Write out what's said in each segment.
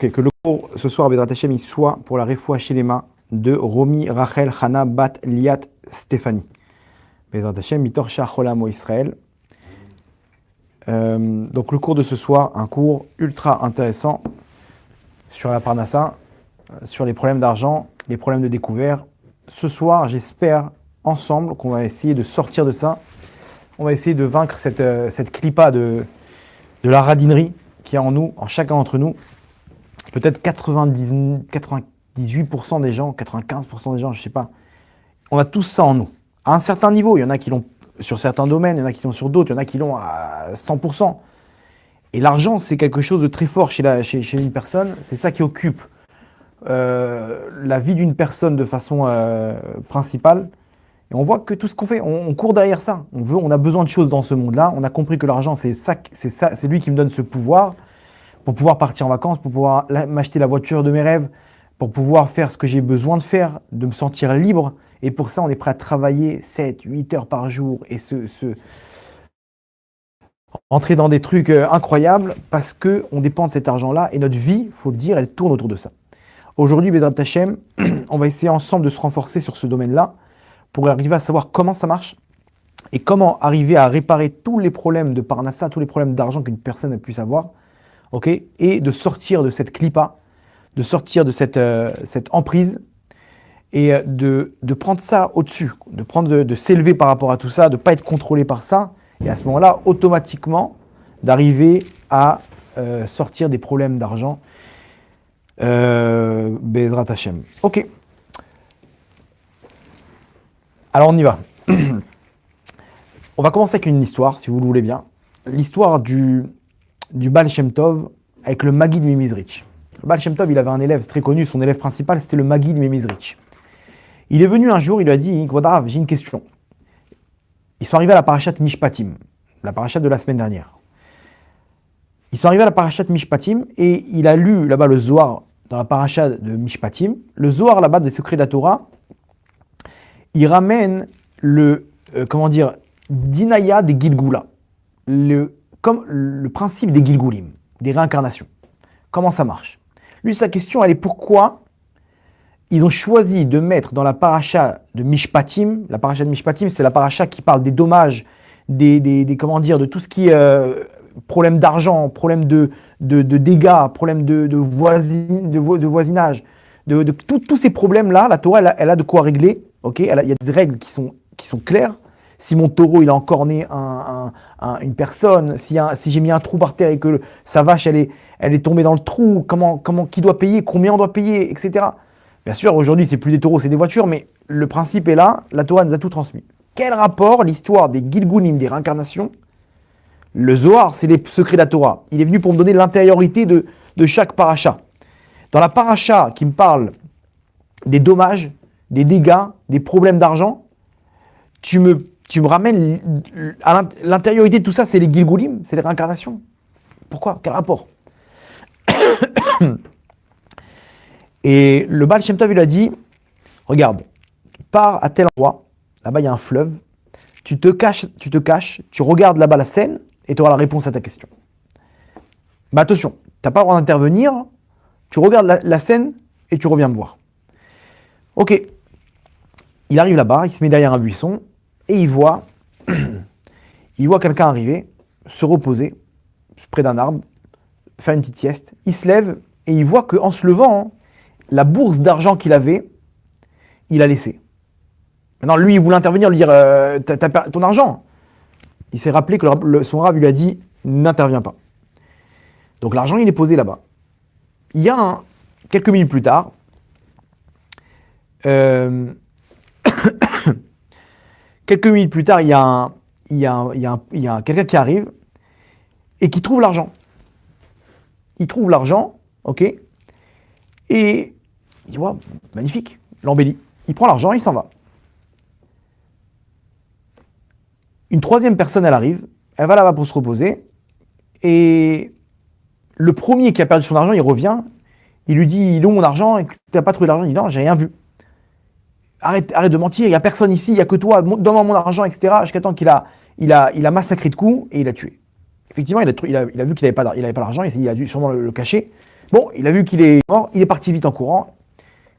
Que le cours ce soir, Bezrat Hashem, il soit pour la Refoua Shelema de Romi Rachel Chana Bat Liat Stéphanie. Bezrat Hashem, Mitor Shacholamo Israël. Donc le cours de ce soir, un cours ultra intéressant sur la Parnassa, sur les problèmes d'argent, les problèmes de découvert. Ce soir, j'espère ensemble qu'on va essayer de sortir de ça. On va essayer de vaincre cette clipa de la radinerie qui est en nous, en chacun d'entre nous. Peut-être 98% des gens, 95% des gens, je ne sais pas. On a tous ça en nous. À un certain niveau, il y en a qui l'ont sur certains domaines, il y en a qui l'ont sur d'autres, il y en a qui l'ont à 100%. Et l'argent, c'est quelque chose de très fort chez une personne. C'est ça qui occupe la vie d'une personne de façon principale. Et on voit que tout ce qu'on fait, on court derrière ça. On a besoin de choses dans ce monde-là. On a compris que l'argent, c'est lui qui me donne ce pouvoir pour pouvoir partir en vacances, pour pouvoir m'acheter la voiture de mes rêves, pour pouvoir faire ce que j'ai besoin de faire, de me sentir libre. Et pour ça, on est prêt à travailler 7, 8 heures par jour et entrer dans des trucs incroyables parce qu'on dépend de cet argent-là. Et notre vie, il faut le dire, elle tourne autour de ça. Aujourd'hui, Bezrat Hashem, on va essayer ensemble de se renforcer sur ce domaine-là pour arriver à savoir comment ça marche et comment arriver à réparer tous les problèmes de Parnassa, tous les problèmes d'argent qu'une personne puisse avoir, okay, et de sortir de cette clipa, de sortir de cette emprise et de prendre ça au-dessus, de s'élever par rapport à tout ça, de ne pas être contrôlé par ça, et à ce moment-là, automatiquement, d'arriver à sortir des problèmes d'argent. Bezrat Hashem. Ok. Alors on y va. On va commencer avec une histoire, si vous le voulez bien. L'histoire du Baal Shem Tov avec le Maggid Mimizrich. Le Baal Shem Tov, il avait un élève très connu, son élève principal, c'était le Maggid Mimizrich. Il est venu un jour, il lui a dit, Kvod Rav, j'ai une question. Ils sont arrivés à la parashat Mishpatim, la parashat de la semaine dernière. Ils sont arrivés à la parashat Mishpatim et il a lu là-bas le Zohar dans la parashat de Mishpatim. Le Zohar là-bas des secrets de la Torah, il ramène Dinaya des Gilgula, comme le principe des Gilgulim, des réincarnations. Comment ça marche? Lui, sa question, elle est pourquoi ils ont choisi de mettre dans la paracha de Mishpatim. La paracha de Mishpatim, c'est la paracha qui parle des dommages, de tout ce qui est problème d'argent, problème de dégâts, problème de voisinage, de tous ces problèmes-là. La Torah, elle a de quoi régler. Okay, il y a des règles qui sont claires. Si mon taureau il a encorné une personne, si j'ai mis un trou par terre et que sa vache elle est tombée dans le trou, qui doit payer, combien on doit payer, etc. Bien sûr, aujourd'hui c'est plus des taureaux, c'est des voitures, mais le principe est là. La Torah nous a tout transmis. Quel rapport l'histoire des Gilgulim, des réincarnations? Le Zohar, c'est les secrets de la Torah. Il est venu pour me donner l'intériorité de chaque paracha. Dans la paracha qui me parle des dommages, des dégâts, des problèmes d'argent, tu me ramènes à l'intériorité de tout ça, c'est les Gilgulim, c'est les réincarnations. Pourquoi? Quel rapport? Et le Baal Shem Tov, il a dit, regarde, pars à tel endroit, là-bas il y a un fleuve, tu te caches, tu regardes là-bas la scène et tu auras la réponse à ta question. Mais attention, tu n'as pas le droit d'intervenir, tu regardes la scène et tu reviens me voir. Ok, il arrive là-bas, il se met derrière un buisson et il voit quelqu'un arriver, se reposer près d'un arbre, faire une petite sieste. Il se lève et il voit qu'en se levant, la bourse d'argent qu'il avait, il a laissé. Maintenant, lui, il voulait intervenir, lui dire t'as ton argent. Il s'est rappelé que son rav lui a dit n'interviens pas. Donc l'argent, il est posé là-bas. Il y a quelques minutes plus tard, il y a quelqu'un qui arrive et qui trouve l'argent. Il trouve l'argent, ok, et il dit ouais, magnifique, l'embellit. Il prend l'argent, il s'en va. Une troisième personne, elle arrive, elle va là-bas pour se reposer, et le premier qui a perdu son argent, il revient, il lui dit il est où mon argent? Tu n'as pas trouvé l'argent? Il dit non, j'ai rien vu. Arrête de mentir, il n'y a personne ici, il n'y a que toi, donne-moi mon argent, etc. Jusqu'à temps qu'il a massacré de coups et il a tué. Effectivement, il a vu qu'il n'avait pas l'argent, il a dû sûrement le cacher. Bon, il a vu qu'il est mort, il est parti vite en courant,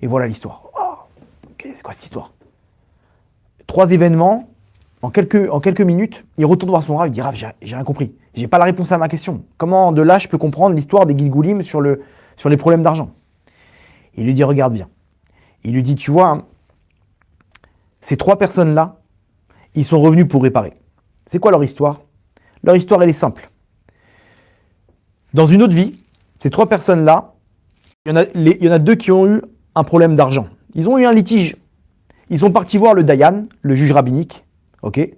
et voilà l'histoire. Oh, okay, c'est quoi cette histoire? 3 événements, en quelques minutes, il retourne voir son Rav, il dit Rav, j'ai rien compris, j'ai pas la réponse à ma question. Comment de là je peux comprendre l'histoire des Gilgulim sur les problèmes d'argent? Il lui dit regarde bien. Il lui dit tu vois, ces 3 personnes-là, ils sont revenus pour réparer. C'est quoi leur histoire? Leur histoire, elle est simple. Dans une autre vie, ces 3 personnes-là, il y en a 2 qui ont eu un problème d'argent. Ils ont eu un litige. Ils sont partis voir le Dayan, le juge rabbinique, ok,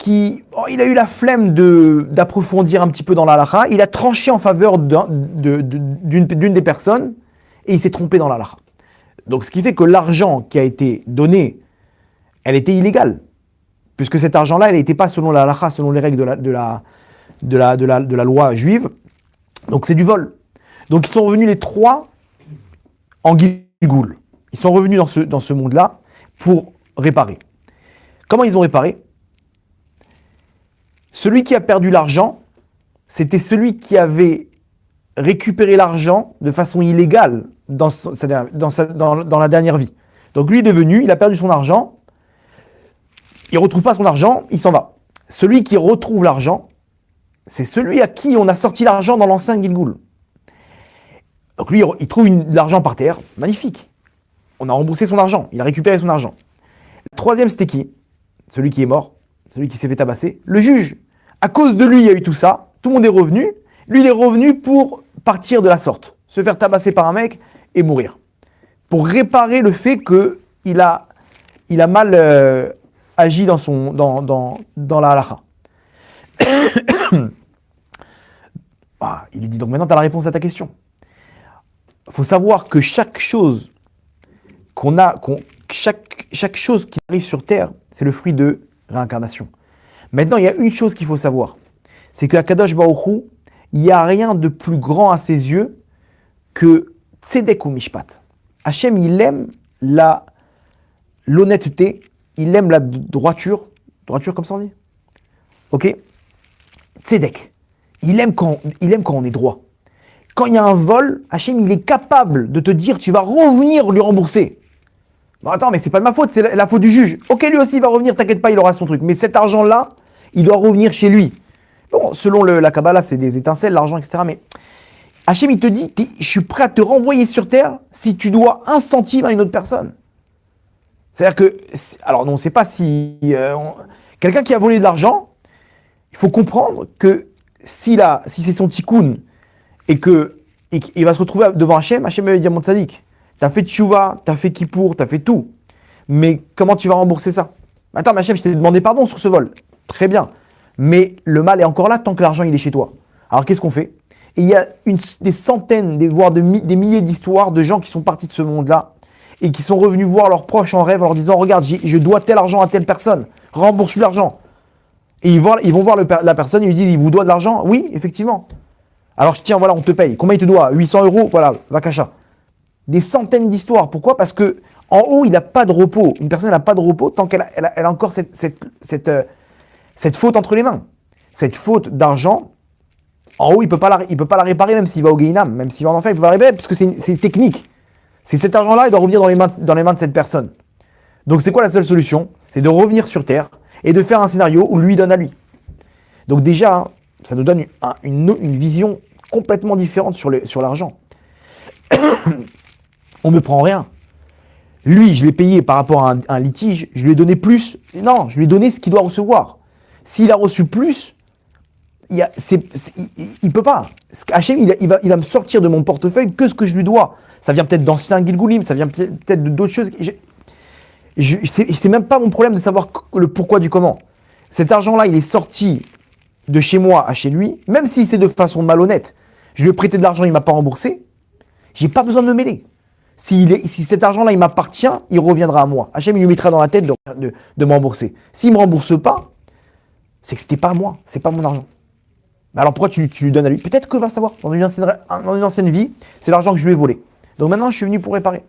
il a eu la flemme d'approfondir un petit peu dans la halakha. Il a tranché en faveur d'une des personnes et il s'est trompé dans la halakha. Donc ce qui fait que l'argent qui a été donné, elle était illégale. Puisque cet argent-là, elle n'était pas selon la halakha, selon les règles de la loi juive. Donc c'est du vol. Donc ils sont revenus les 3 en Gilgoul. Ils sont revenus dans ce monde-là pour réparer. Comment ils ont réparé? Celui qui a perdu l'argent, c'était celui qui avait récupéré l'argent de façon illégale dans la dernière vie. Donc lui, il est venu, il a perdu son argent, il ne retrouve pas son argent, il s'en va. Celui qui retrouve l'argent, c'est celui à qui on a sorti l'argent dans l'ancien Gilgoul. Donc lui, il trouve l'argent par terre, magnifique. On a remboursé son argent, il a récupéré son argent. Le 3e, c'était qui? Celui qui est mort, celui qui s'est fait tabasser, le juge. À cause de lui, il y a eu tout ça, tout le monde est revenu. Lui, il est revenu pour partir de la sorte, se faire tabasser par un mec et mourir. Pour réparer le fait qu'il a mal agi dans la halakha. Il lui dit donc maintenant tu as la réponse à ta question. Il faut savoir que chaque chose chaque chose qui arrive sur Terre, c'est le fruit de réincarnation. Maintenant, il y a une chose qu'il faut savoir, c'est qu'à Kadosh Baruch Hu, il n'y a rien de plus grand à ses yeux que Tzedek ou Mishpat. Hachem, il aime l'honnêteté, il aime la droiture comme ça on dit. Ok? Tzedek. Il aime quand on est droit. Quand il y a un vol, Hachem, il est capable de te dire tu vas revenir lui rembourser. Bon, attends, mais c'est pas de ma faute, c'est la faute du juge. Ok, lui aussi il va revenir, t'inquiète pas, il aura son truc. Mais cet argent-là, il doit revenir chez lui. Bon, selon la Kabbalah, c'est des étincelles, l'argent, etc. Mais Hachem, il te dit, je suis prêt à te renvoyer sur terre si tu dois 1 centime à une autre personne. C'est-à-dire que, alors on ne sait pas si... quelqu'un qui a volé de l'argent, il faut comprendre que si c'est son tikkun et qu'il va se retrouver devant Hachem va lui dire, mon tzaddik, t'as fait tchouva, t'as fait kippour, t'as fait tout. Mais comment tu vas rembourser ça? Attends, mais Hachem, je t'ai demandé pardon sur ce vol. Très bien. Mais le mal est encore là tant que l'argent il est chez toi. Alors qu'est-ce qu'on fait? Et il y a des centaines, voire des milliers d'histoires de gens qui sont partis de ce monde-là et qui sont revenus voir leurs proches en rêve en leur disant, regarde, je dois tel argent à telle personne, rembourse-lui l'argent. Et ils vont voir la personne et lui disent, il vous doit de l'argent? Oui, effectivement. Alors tiens, voilà, on te paye. Combien il te doit? 800 €, voilà, va cacha. Des centaines d'histoires. Pourquoi? Parce que en haut, il n'a pas de repos. Une personne n'a pas de repos tant qu'elle a encore cette faute entre les mains. Cette faute d'argent, en haut, il ne peut pas la réparer, même s'il va au Gehinam, même s'il va en enfer, il ne peut pas la réparer, parce que c'est technique. C'est cet argent-là, il doit revenir dans les mains de cette personne. Donc c'est quoi la seule solution? C'est de revenir sur Terre et de faire un scénario où lui donne à lui. Donc déjà, ça nous donne une vision complètement différente sur l'argent. On ne me prend rien. Lui, je l'ai payé par rapport à un litige, je lui ai donné plus. Non, je lui ai donné ce qu'il doit recevoir. S'il a reçu plus, il ne peut pas. Hachem, il va me sortir de mon portefeuille que ce que je lui dois. Ça vient peut-être d'anciens Gilgoulim, ça vient peut-être d'autres choses. C'est même pas mon problème de savoir le pourquoi du comment. Cet argent-là, il est sorti de chez moi à chez lui, même si c'est de façon malhonnête. Je lui ai prêté de l'argent, il ne m'a pas remboursé. J'ai pas besoin de me mêler. Si cet argent-là, il m'appartient, il reviendra à moi. Hachem, il lui mettra dans la tête de me rembourser. S'il ne me rembourse pas, c'est que c'était pas à moi, c'est pas mon argent. Alors pourquoi tu lui donnes à lui? Peut-être que va savoir, dans une ancienne vie, c'est l'argent que je lui ai volé. Donc maintenant, je suis venu pour réparer.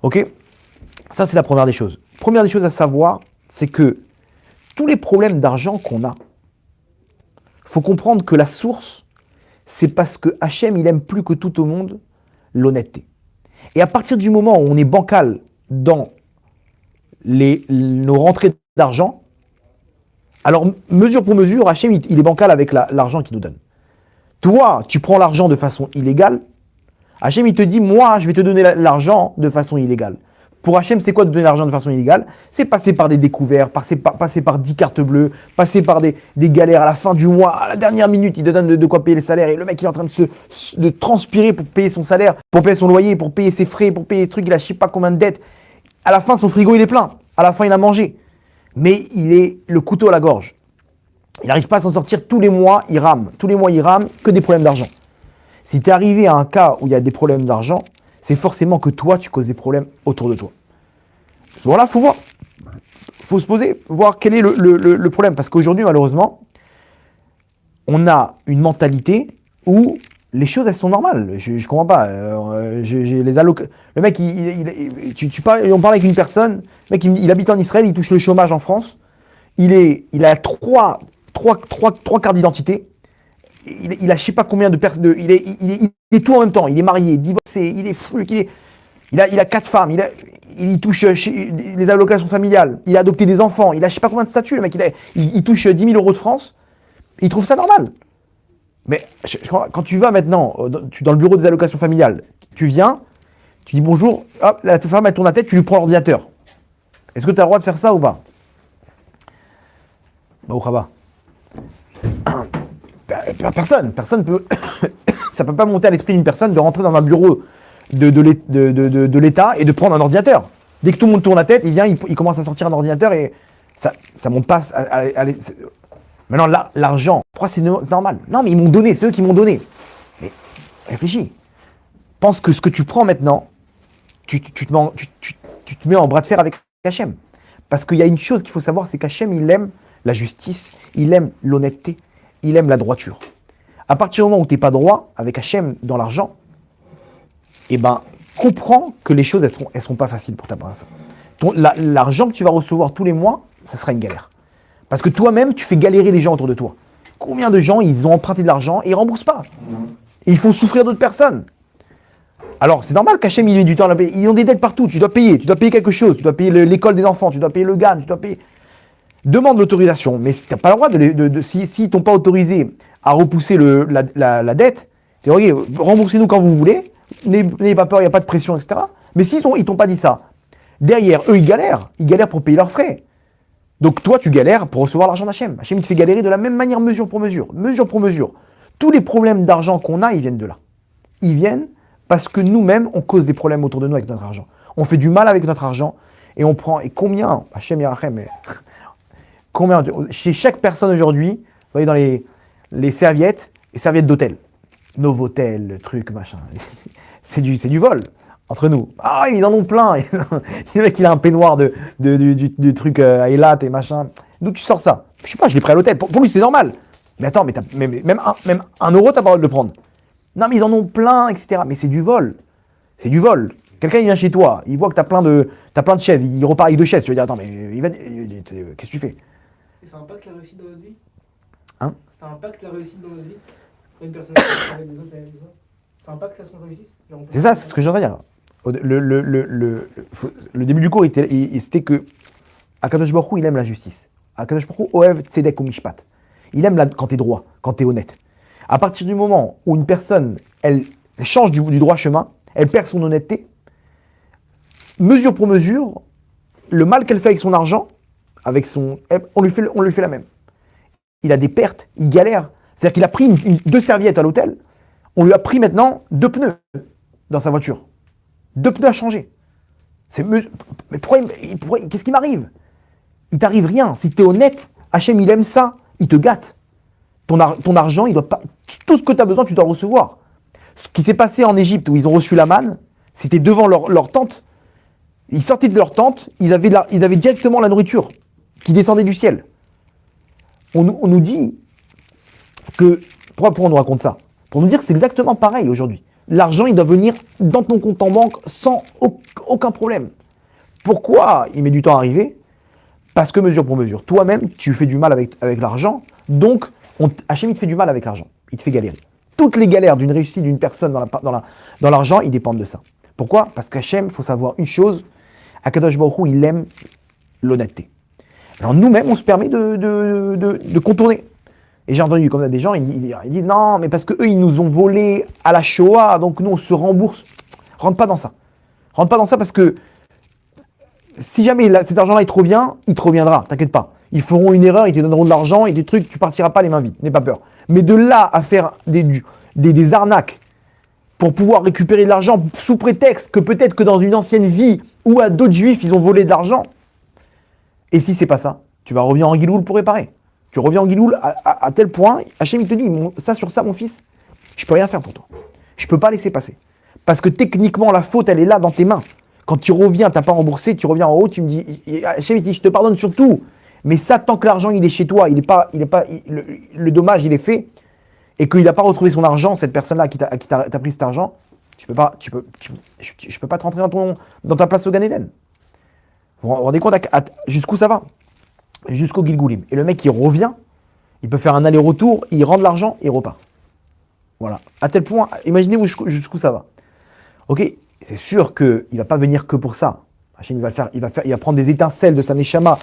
Ok? Ça, c'est la première des choses. Première des choses à savoir, c'est que tous les problèmes d'argent qu'on a, il faut comprendre que la source, c'est parce que Hachem, il aime plus que tout au monde l'honnêteté. Et à partir du moment où on est bancal dans nos rentrées d'argent, alors mesure pour mesure, Hachem, il est bancal avec l'argent qu'il nous donne. Toi, tu prends l'argent de façon illégale, Hachem, il te dit, moi, je vais te donner l'argent de façon illégale. Pour Hachem, c'est quoi de donner l'argent de façon illégale? C'est passer par des découverts, passer par 10 cartes bleues, passer par des galères à la fin du mois, à la dernière minute, il te donne de quoi payer les salaires, et le mec, il est en train de transpirer pour payer son salaire, pour payer son loyer, pour payer ses frais, pour payer des trucs, il a je sais pas combien de dettes. À la fin, son frigo, il est plein. À la fin, il a mangé. Mais il est le couteau à la gorge. Il n'arrive pas à s'en sortir. Tous les mois, il rame. Tous les mois, il rame, que des problèmes d'argent. Si tu es arrivé à un cas où il y a des problèmes d'argent, c'est forcément que toi, tu causes des problèmes autour de toi. À ce moment-là, il faut voir. Il faut se poser, voir quel est le problème. Parce qu'aujourd'hui, malheureusement, on a une mentalité où les choses, elles sont normales. Je ne comprends pas. Le mec, on parle avec une personne, le mec, il habite en Israël, il touche le chômage en France. Il a trois cartes d'identité. Il a je sais pas combien de personnes. Il est tout en même temps. Il est marié, divorcé, il est fou, il a 4 femmes. Il touche les allocations familiales. Il a adopté des enfants. Il a je sais pas combien de statuts. Le mec, il touche 10 000 euros de France. Et il trouve ça normal. Mais quand tu vas maintenant dans le bureau des allocations familiales, tu viens, tu dis bonjour, hop, la femme elle tourne la tête, tu lui prends l'ordinateur. Est-ce que tu as le droit de faire ça ou pas? Bah au Rabat. Personne peut. Ça peut pas monter à l'esprit d'une personne de rentrer dans un bureau de l'État et de prendre un ordinateur. Dès que tout le monde tourne la tête, il vient, il commence à sortir un ordinateur et ça monte pas Maintenant, l'argent, pourquoi c'est normal? Non, mais ils m'ont donné, c'est eux qui m'ont donné. Mais réfléchis. Pense que ce que tu prends maintenant, tu te mets en bras de fer avec Hachem. Parce qu'il y a une chose qu'il faut savoir, c'est qu'Hachem, il aime la justice, il aime l'honnêteté, il aime la droiture. À partir du moment où tu n'es pas droit avec Hachem dans l'argent, eh ben, comprends que les choses, elles seront pas faciles pour ta part. L'argent que tu vas recevoir tous les mois, ça sera une galère. Parce que toi-même, tu fais galérer les gens autour de toi. Combien de gens, ils ont emprunté de l'argent et ils ne remboursent pas? Et ils font souffrir d'autres personnes. Alors, c'est normal qu'Hachem, il ait du temps à la payer. Ils ont des dettes partout. Tu dois payer quelque chose. Tu dois payer l'école des enfants. Tu dois payer le GAN. Tu dois payer. Demande l'autorisation. Mais si tu n'as pas le droit s'ils t'ont pas autorisé à repousser la dette, tu dis, ok, remboursez-nous quand vous voulez. N'ayez pas peur, il n'y a pas de pression, etc. Mais s'ils ne t'ont pas dit ça, derrière, eux, ils galèrent. Ils galèrent pour payer leurs frais. Donc toi, tu galères pour recevoir l'argent d'Hachem. Hachem, il te fait galérer de la même manière, mesure pour mesure. Mesure pour mesure. Tous les problèmes d'argent qu'on a, ils viennent de là. Ils viennent parce que nous-mêmes, on cause des problèmes autour de nous avec notre argent. On fait du mal avec notre argent et on prend... Et combien, Hachem Yarachem, mais combien, chez chaque personne aujourd'hui, vous voyez dans les serviettes d'hôtel. Novotel, truc, machin. C'est du vol. Entre nous. Ah, ils en ont plein. Le mec, il a un peignoir du truc à Elat et machin. D'où tu sors ça? Je sais pas, je l'ai pris à l'hôtel. Pour lui, c'est normal. Mais attends, même 1 euro, t'as pas le droit de le prendre. Non, mais ils en ont plein, etc. Mais c'est du vol. C'est du vol. Quelqu'un, il vient chez toi, il voit que t'as plein de chaises, il repart avec 2 chaises. Tu vas dire, attends, mais qu'est-ce que tu fais? Et ça impacte la réussite dans votre vie? Hein? Ça impacte la réussite dans votre vie? Quand une personne qui avec des autres, ça impacte à ce qu'on réussisse? C'est ça, c'est ce que je veux dire. Le début du cours, c'était que Akadosh Baruch Hu, il aime la justice. Akadosh Baruch Hu, Oev Tzedek u'Mishpat. Il aime quand tu es droit, quand tu es honnête. À partir du moment où une personne, elle change du droit chemin, elle perd son honnêteté, mesure pour mesure, le mal qu'elle fait avec son argent, on lui fait la même. Il a des pertes, il galère. C'est-à-dire qu'il a pris 2 serviettes à l'hôtel, on lui a pris maintenant 2 pneus dans sa voiture. 2 pneus à changer. Mais pourquoi qu'est-ce qui m'arrive? Il t'arrive rien. Si tu es honnête, Hachem, il aime ça. Il te gâte. Ton argent, il doit pas. Tout ce que tu as besoin, tu dois recevoir. Ce qui s'est passé en Égypte, où ils ont reçu la manne, c'était devant leur tente. Ils sortaient de leur tente, ils avaient directement la nourriture qui descendait du ciel. On nous dit que. Pourquoi on nous raconte ça? Pour nous dire que c'est exactement pareil aujourd'hui. L'argent, il doit venir dans ton compte en banque sans aucun problème. Pourquoi il met du temps à arriver? Parce que mesure pour mesure. Toi-même, tu fais du mal avec l'argent. Donc, Hachem, il te fait du mal avec l'argent. Il te fait galérer. toutes les galères d'une réussite d'une personne dans l'argent, ils dépendent de ça. Pourquoi? Parce qu'Hachem, il faut savoir une chose, Akadosh Baruch Hu, il aime l'honnêteté. Alors nous-mêmes, on se permet de contourner. Et j'ai entendu comme ça des gens, ils disent non, mais parce qu'eux, ils nous ont volé à la Shoah, donc nous, on se rembourse. Rentre pas dans ça. Rentre pas dans ça parce que si jamais cet argent-là, il te reviendra, t'inquiète pas. Ils feront une erreur, ils te donneront de l'argent et des trucs, tu partiras pas les mains vides, n'aie pas peur. Mais de là à faire des arnaques pour pouvoir récupérer de l'argent sous prétexte que peut-être que dans une ancienne vie ou à d'autres juifs, ils ont volé de l'argent. Et si c'est pas ça, tu vas revenir en Giloul pour réparer. Tu reviens en Giloul à tel point, Hachem il te dit, ça sur ça mon fils, je peux rien faire pour toi. Je peux pas laisser passer. Parce que techniquement la faute elle est là dans tes mains. Quand tu reviens, t'as pas remboursé, tu reviens en haut, tu me dis, Hachem il te dit, je te pardonne sur tout. Mais ça, tant que l'argent il est chez toi, le dommage il est fait, et qu'il n'a pas retrouvé son argent, cette personne-là à qui t'as pris cet argent, je peux pas te rentrer dans ta place au Gan Eden. Vous vous rendez compte jusqu'où ça va? Jusqu'au Gilgulim. Et le mec il revient, il peut faire un aller-retour, il rend de l'argent, et il repart. Voilà. À tel point, imaginez-vous jusqu'où ça va. Ok, c'est sûr qu'il ne va pas venir que pour ça. Hachem, il va prendre des étincelles de sa Neshama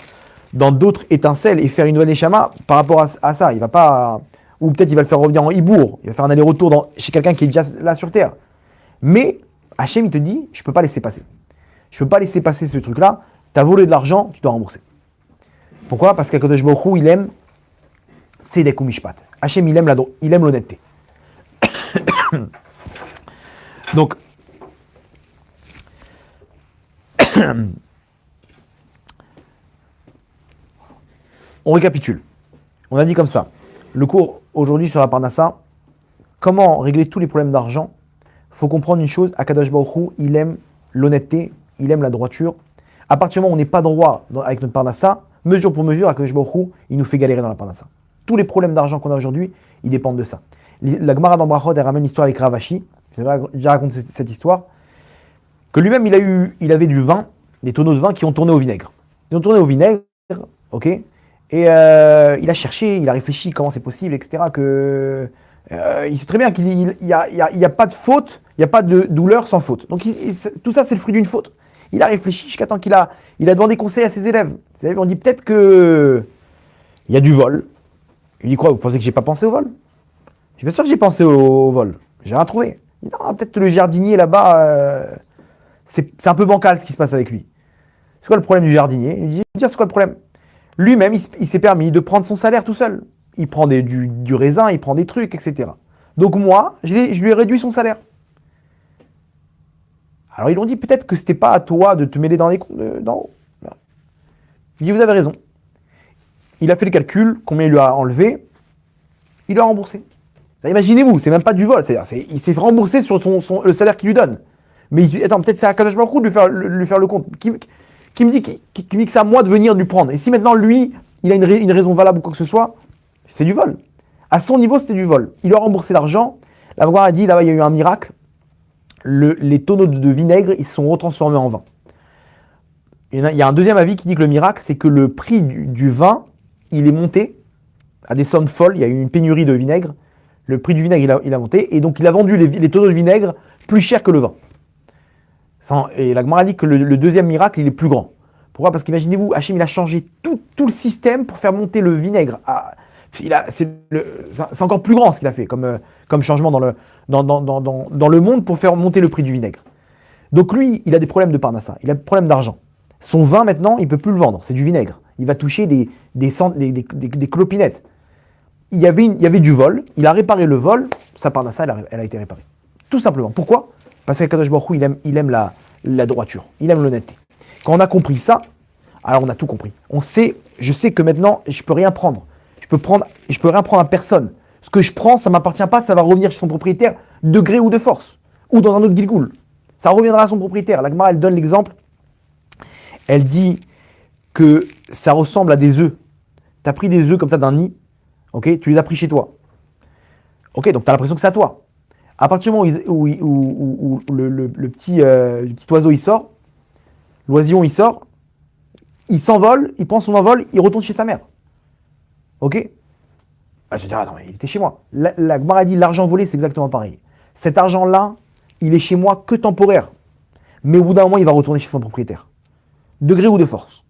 dans d'autres étincelles et faire une nouvelle Neshama par rapport à ça. Il va pas, ou peut-être il va le faire revenir en Hibour, il va faire un aller-retour chez quelqu'un qui est déjà là sur terre. Mais Hachem, il te dit, je ne peux pas laisser passer. Je ne peux pas laisser passer ce truc-là. Tu as volé de l'argent, tu dois rembourser. Pourquoi? Parce qu'Akadosh Baruch Hu, il aime Tzedek u'Mishpat. Hachem, il aime l'honnêteté. Donc, on récapitule. On a dit comme ça. Le cours aujourd'hui sur la Parnassa, comment régler tous les problèmes d'argent? Il faut comprendre une chose, Akadosh Baruch Hu, il aime l'honnêteté, il aime la droiture. À partir du moment où on n'est pas droit avec notre Parnassa, mesure pour mesure, Akadosh Baruch Hu, il nous fait galérer dans la Parnassa. Tous les problèmes d'argent qu'on a aujourd'hui, ils dépendent de ça. La Gemara dans Brachot, elle ramène l'histoire avec Ravashi. J'ai déjà raconté cette histoire. Que lui-même, il avait du vin, des tonneaux de vin qui ont tourné au vinaigre. Ils ont tourné au vinaigre, ok. Et il a cherché, il a réfléchi comment c'est possible, etc. Il sait très bien qu'il n'y a pas de faute, il n'y a pas de douleur sans faute. Donc tout ça, c'est le fruit d'une faute. Il a réfléchi jusqu'à temps qu'il a demandé conseil à ses élèves. Ses élèves ont dit peut-être qu'il y a du vol. Il dit quoi? Vous pensez que j'ai pas pensé au vol? Je suis bien sûr que j'ai pensé au vol. J'ai rien trouvé. Il dit non, peut-être le jardinier là-bas, c'est un peu bancal ce qui se passe avec lui. C'est quoi le problème du jardinier? Il lui dit c'est quoi le problème? Lui-même, il s'est permis de prendre son salaire tout seul. Il prend du raisin, il prend des trucs, etc. Donc moi, je lui ai réduit son salaire. Alors ils l'ont dit peut-être que c'était pas à toi de te mêler dans les comptes d'en haut. Il dit vous avez raison. Il a fait le calcul, combien il lui a enlevé, il lui a remboursé. Imaginez-vous, c'est même pas du vol, il s'est remboursé sur le salaire qu'il lui donne. Mais attends, peut-être c'est à Akadosh Baruch Hu de lui faire le compte. Qui me dit que c'est à moi de venir lui prendre? Et si maintenant lui, il a une raison valable ou quoi que ce soit, c'est du vol. À son niveau, c'était du vol. Il a remboursé l'argent. La Gemara a dit, là-bas, il y a eu un miracle. Les tonneaux de vinaigre, ils se sont retransformés en vin. Il y a un deuxième avis qui dit que le miracle, c'est que le prix du vin, il est monté à des sommes folles. Il y a eu une pénurie de vinaigre. Le prix du vinaigre, il a monté. Et donc, il a vendu les tonneaux de vinaigre plus cher que le vin. Et la Gemara dit que le deuxième miracle, il est plus grand. Pourquoi? Parce qu'imaginez-vous, Hachem, il a changé tout le système pour faire monter le vinaigre. C'est encore plus grand ce qu'il a fait comme changement dans le monde pour faire monter le prix du vinaigre. Donc lui, il a des problèmes de parnassa, il a des problèmes d'argent. Son vin maintenant, il ne peut plus le vendre, c'est du vinaigre. Il va toucher des clopinettes. Il y avait du vol, il a réparé le vol, sa parnassa, elle a été réparée. Tout simplement. Pourquoi? Parce qu'Akadosh Baruch Hu, il aime la droiture, il aime l'honnêteté. Quand on a compris ça, alors on a tout compris. Je sais que maintenant, je peux rien prendre. Je peux rien prendre à personne. Ce que je prends, ça ne m'appartient pas, ça va revenir chez son propriétaire, de gré ou de force, ou dans un autre Gilgoul. Ça reviendra à son propriétaire. La Gemara, elle donne l'exemple. Elle dit que ça ressemble à des œufs. Tu as pris des œufs comme ça d'un nid, ok, tu les as pris chez toi. Ok, donc tu as l'impression que c'est à toi. À partir du moment où le petit oiseau il sort, l'oisillon il sort, il s'envole, il prend son envol, il retourne chez sa mère. Ok? Je vais dire, ah non, mais il était chez moi. La Gemara dit, l'argent volé, c'est exactement pareil. Cet argent-là, il est chez moi que temporaire. Mais au bout d'un moment, il va retourner chez son propriétaire. De gré ou de force.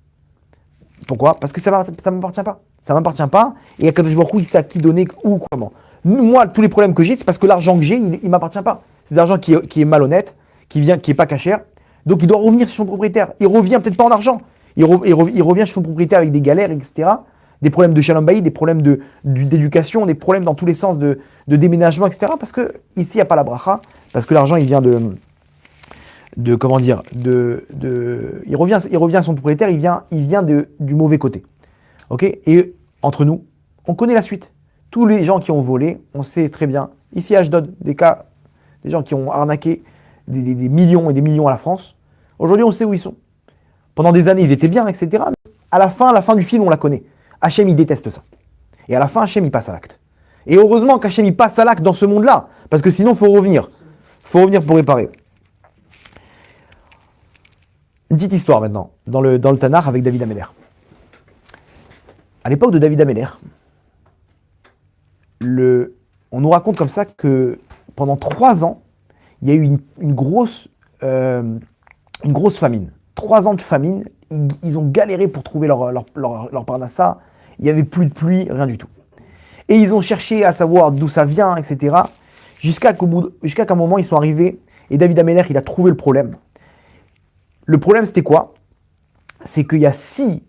Pourquoi? Parce que ça ne m'appartient pas. Ça ne m'appartient pas. Et Akadosh Baruch Hu, il sait à qui donner, où, comment. Moi, tous les problèmes que j'ai, c'est parce que l'argent que j'ai, il ne m'appartient pas. C'est de l'argent qui est malhonnête, qui n'est pas cachère. Donc il doit revenir chez son propriétaire. Il revient peut-être pas en argent. Il revient chez son propriétaire avec des galères, etc. Des problèmes de shalom bayit, des problèmes d'éducation, des problèmes dans tous les sens de déménagement, etc. Parce que ici, il n'y a pas la bracha. Parce que l'argent, il vient il revient à son propriétaire, il vient du mauvais côté. Ok? Et entre nous, on connaît la suite. Tous les gens qui ont volé, on sait très bien. Ici à Ashdod, des gens qui ont arnaqué des millions et des millions à la France. Aujourd'hui, on sait où ils sont. Pendant des années, ils étaient bien, etc. Mais à la fin du film, on la connaît. Hachem, il déteste ça. Et à la fin, Hachem, il passe à l'acte. Et heureusement qu'Hachem, il passe à l'acte dans ce monde-là. Parce que sinon, il faut revenir. Il faut revenir pour réparer. Une petite histoire maintenant, dans le Tanakh avec David Améler. À l'époque de David Améler, on nous raconte comme ça que pendant 3 ans, il y a eu une grosse famine. 3 ans de famine, ils ont galéré pour trouver leur parnassa, il n'y avait plus de pluie, rien du tout. Et ils ont cherché à savoir d'où ça vient, etc. Jusqu'à qu'un moment, ils sont arrivés, et David Améler, il a trouvé le problème. Le problème, c'était quoi? C'est qu'il y a 6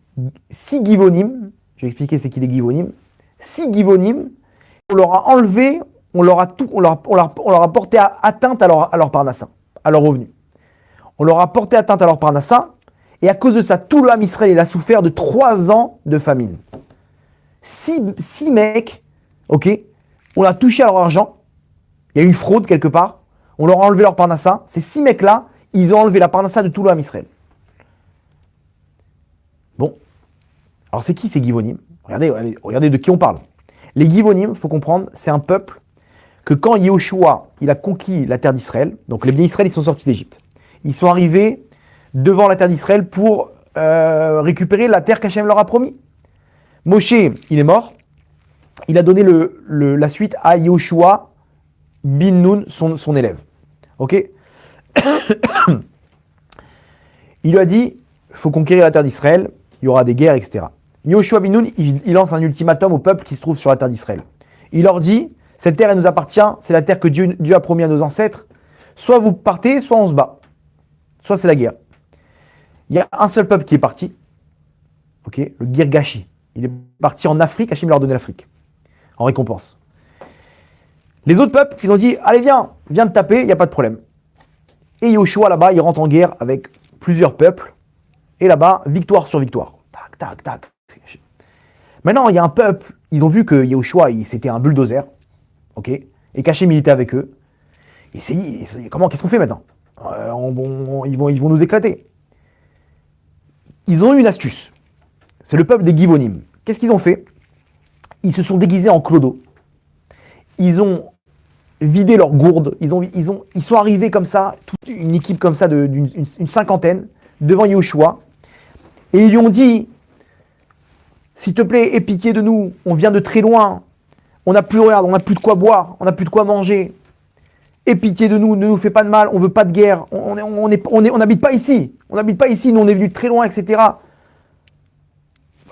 givonim, je vais expliquer c'est qui les givonim, 6 givonim, on leur a enlevé, on leur a porté atteinte à leur parnassa, à leur revenu. On leur a porté atteinte à leur parnassa, et à cause de ça, tout le Ham Israël, il a souffert de 3 ans de famine. 6 mecs, ok, on a touché à leur argent, il y a eu une fraude quelque part, on leur a enlevé leur parnassa, ces 6 mecs-là, ils ont enlevé la parnassa de tout le Ham Israël. Bon, alors c'est qui ces Givonim? Regardez de qui on parle. Les Givonim, il faut comprendre, c'est un peuple que quand Yehoshua, il a conquis la terre d'Israël, donc les bénis Israël, ils sont sortis d'Égypte. Ils sont arrivés devant la terre d'Israël pour récupérer la terre qu'Hachem leur a promis. Moshe, il est mort. Il a donné la suite à Yehoshua bin Nun, son élève. Ok? Il lui a dit, il faut conquérir la terre d'Israël, il y aura des guerres, etc. Yehoshua bin Nun, il lance un ultimatum au peuple qui se trouve sur la terre d'Israël. Il leur dit, cette terre, elle nous appartient, c'est la terre que Dieu a promis à nos ancêtres. Soit vous partez, soit on se bat. Soit c'est la guerre. Il y a un seul peuple qui est parti, ok, le Girgashi. Il est parti en Afrique, Hachem leur a donné l'Afrique, en récompense. Les autres peuples, ils ont dit, allez viens te taper, il n'y a pas de problème. Et Yehoshua, là-bas, il rentre en guerre avec plusieurs peuples, et là-bas, victoire sur victoire. Tac, tac, tac. Maintenant, il y a un peuple, ils ont vu que Yehoshua, c'était un bulldozer, ok, et qu'Hachem, il était avec eux. Et s'est dit, qu'est-ce qu'on fait maintenant? Ils vont nous éclater. Ils ont eu une astuce. C'est le peuple des Givonim. Qu'est-ce qu'ils ont fait? Ils se sont déguisés en clodo. Ils ont vidé leurs gourdes. Ils sont arrivés comme ça, toute une équipe comme ça d'une cinquantaine, devant Yehoshua. Et ils lui ont dit, s'il te plaît, aie pitié de nous. On vient de très loin. On n'a plus de quoi boire. On n'a plus de quoi manger. Aie pitié de nous, ne nous fais pas de mal, on veut pas de guerre, on n'habite pas ici, nous on est venus de très loin, etc.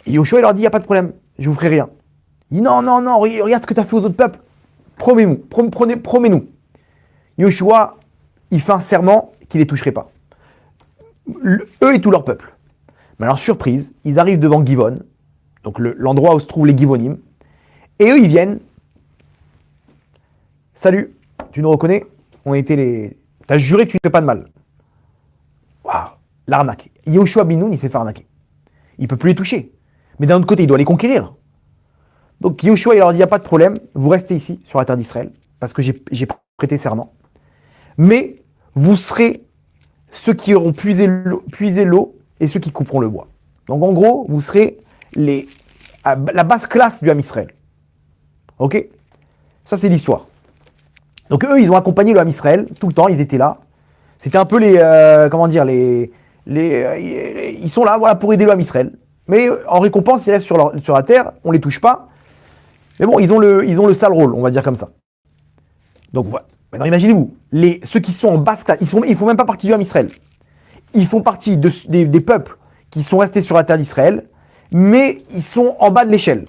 Et Yehoshua, il leur dit, il n'y a pas de problème, je vous ferai rien. Il dit, non, regarde ce que tu as fait aux autres peuples, promets-nous. Yehoshua, il fait un serment qu'il ne les toucherait pas. Eux et tout leur peuple. Mais alors, surprise, ils arrivent devant Givon, donc l'endroit où se trouvent les Givonim, et eux, ils viennent, salut. Tu nous reconnais? T'as juré que tu ne fais pas de mal. Waouh, l'arnaque. Yehoshua bin Nun, il s'est fait arnaquer. Il ne peut plus les toucher. Mais d'un autre côté, il doit les conquérir. Donc Yehoshua, il leur dit, il n'y a pas de problème, vous restez ici, sur la terre d'Israël, parce que j'ai prêté serment. Mais vous serez ceux qui auront puisé l'eau et ceux qui couperont le bois. Donc en gros, vous serez la basse classe du Ham Israël. Ok? Ça, c'est l'histoire. Donc eux, ils ont accompagné le Ham Israël tout le temps, ils étaient là. C'était un peu ils sont là, voilà, pour aider le Ham Israël. Mais en récompense, ils restent sur la terre, on les touche pas. Mais bon, ils ont le sale rôle, on va dire comme ça. Donc voilà. Maintenant, imaginez-vous, ceux qui sont en basse classe, ils font même pas partie du Ham Israël. Ils font partie des peuples qui sont restés sur la terre d'Israël, mais ils sont en bas de l'échelle.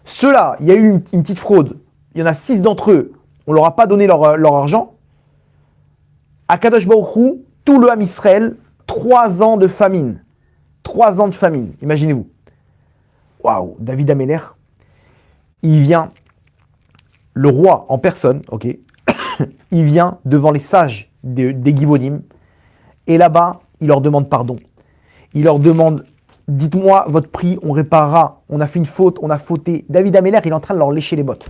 Ceux-là, il y a eu une petite fraude. Il y en a 6 d'entre eux, on leur a pas donné leur argent. À Kadosh Baruch Hu, tout le Ham Israël, 3 ans de famine. 3 ans de famine, imaginez-vous. Waouh, David Améler, il vient, le roi en personne, ok, il vient devant les sages des Givonim, et là-bas, il leur demande pardon. Il leur demande, dites-moi votre prix, on réparera, on a fait une faute, on a fauté. David Améler, il est en train de leur lécher les bottes.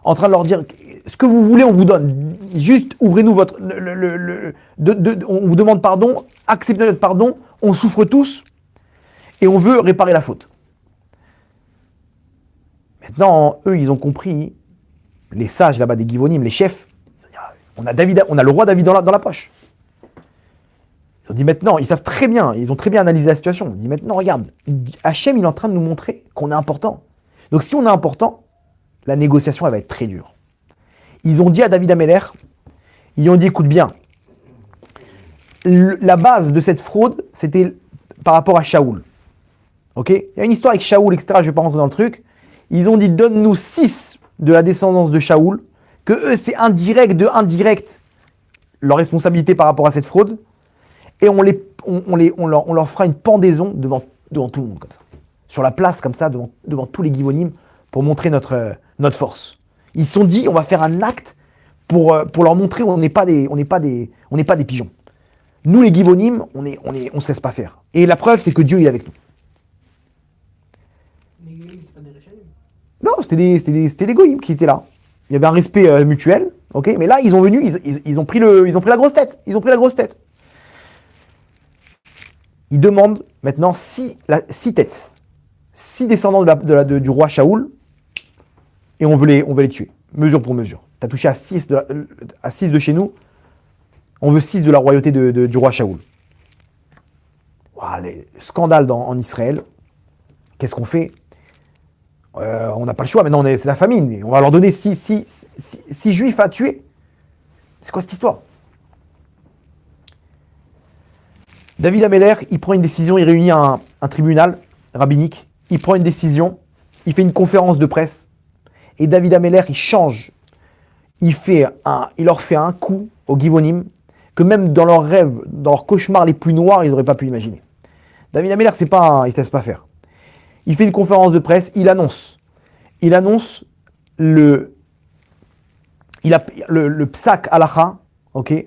En train de leur dire, ce que vous voulez, on vous donne. Juste, ouvrez-nous votre... on vous demande pardon, acceptez notre pardon, on souffre tous, et on veut réparer la faute. Maintenant, eux, ils ont compris, les sages là-bas des Givonim, les chefs, on a le roi David dans la poche. Ils ont dit maintenant, ils savent très bien, ils ont très bien analysé la situation. Ils ont dit maintenant, regarde, Hachem, il est en train de nous montrer qu'on est important. Donc si on est important, la négociation, elle va être très dure. Ils ont dit à David Améler, ils ont dit, écoute bien, la base de cette fraude, c'était par rapport à Shaoul. Ok ? Il y a une histoire avec Shaoul, etc., je ne vais pas rentrer dans le truc. Ils ont dit, donne-nous 6 de la descendance de Shaoul, que eux, c'est indirect leur responsabilité par rapport à cette fraude, et on leur fera une pendaison devant tout le monde, comme ça. Sur la place, comme ça, devant tous les Givonim, pour montrer notre force. Ils se sont dit, on va faire un acte pour leur montrer on n'est pas des pigeons. Nous, les Givonim, on se laisse pas faire. Et la preuve, c'est que Dieu est avec nous. Les Givonim, c'est pas des Réchanim. Non, c'était des Goïm qui étaient là. Il y avait un respect mutuel, ok. Mais là, ils ont venu, ils ont pris la grosse tête. Ils ont pris la grosse tête. Ils demandent maintenant 6 têtes, 6 descendants du roi Shaoul, et on veut les tuer, mesure pour mesure. Tu as touché à 6 de chez nous, on veut 6 de la royauté du roi Shaoul. Wow, les scandales en Israël. Qu'est-ce qu'on fait ? On n'a pas le choix, maintenant c'est la famine. On va leur donner 6 juifs à tuer. C'est quoi cette histoire ? David Améler, il prend une décision, il réunit un tribunal rabbinique, il prend une décision, il fait une conférence de presse, et David Améler, il change. Il leur fait un coup aux Givonim que même dans leurs rêves, dans leurs cauchemars les plus noirs, ils n'auraient pas pu imaginer. David Améler, il ne se laisse pas faire. Il fait une conférence de presse, il annonce le psak halacha, ok,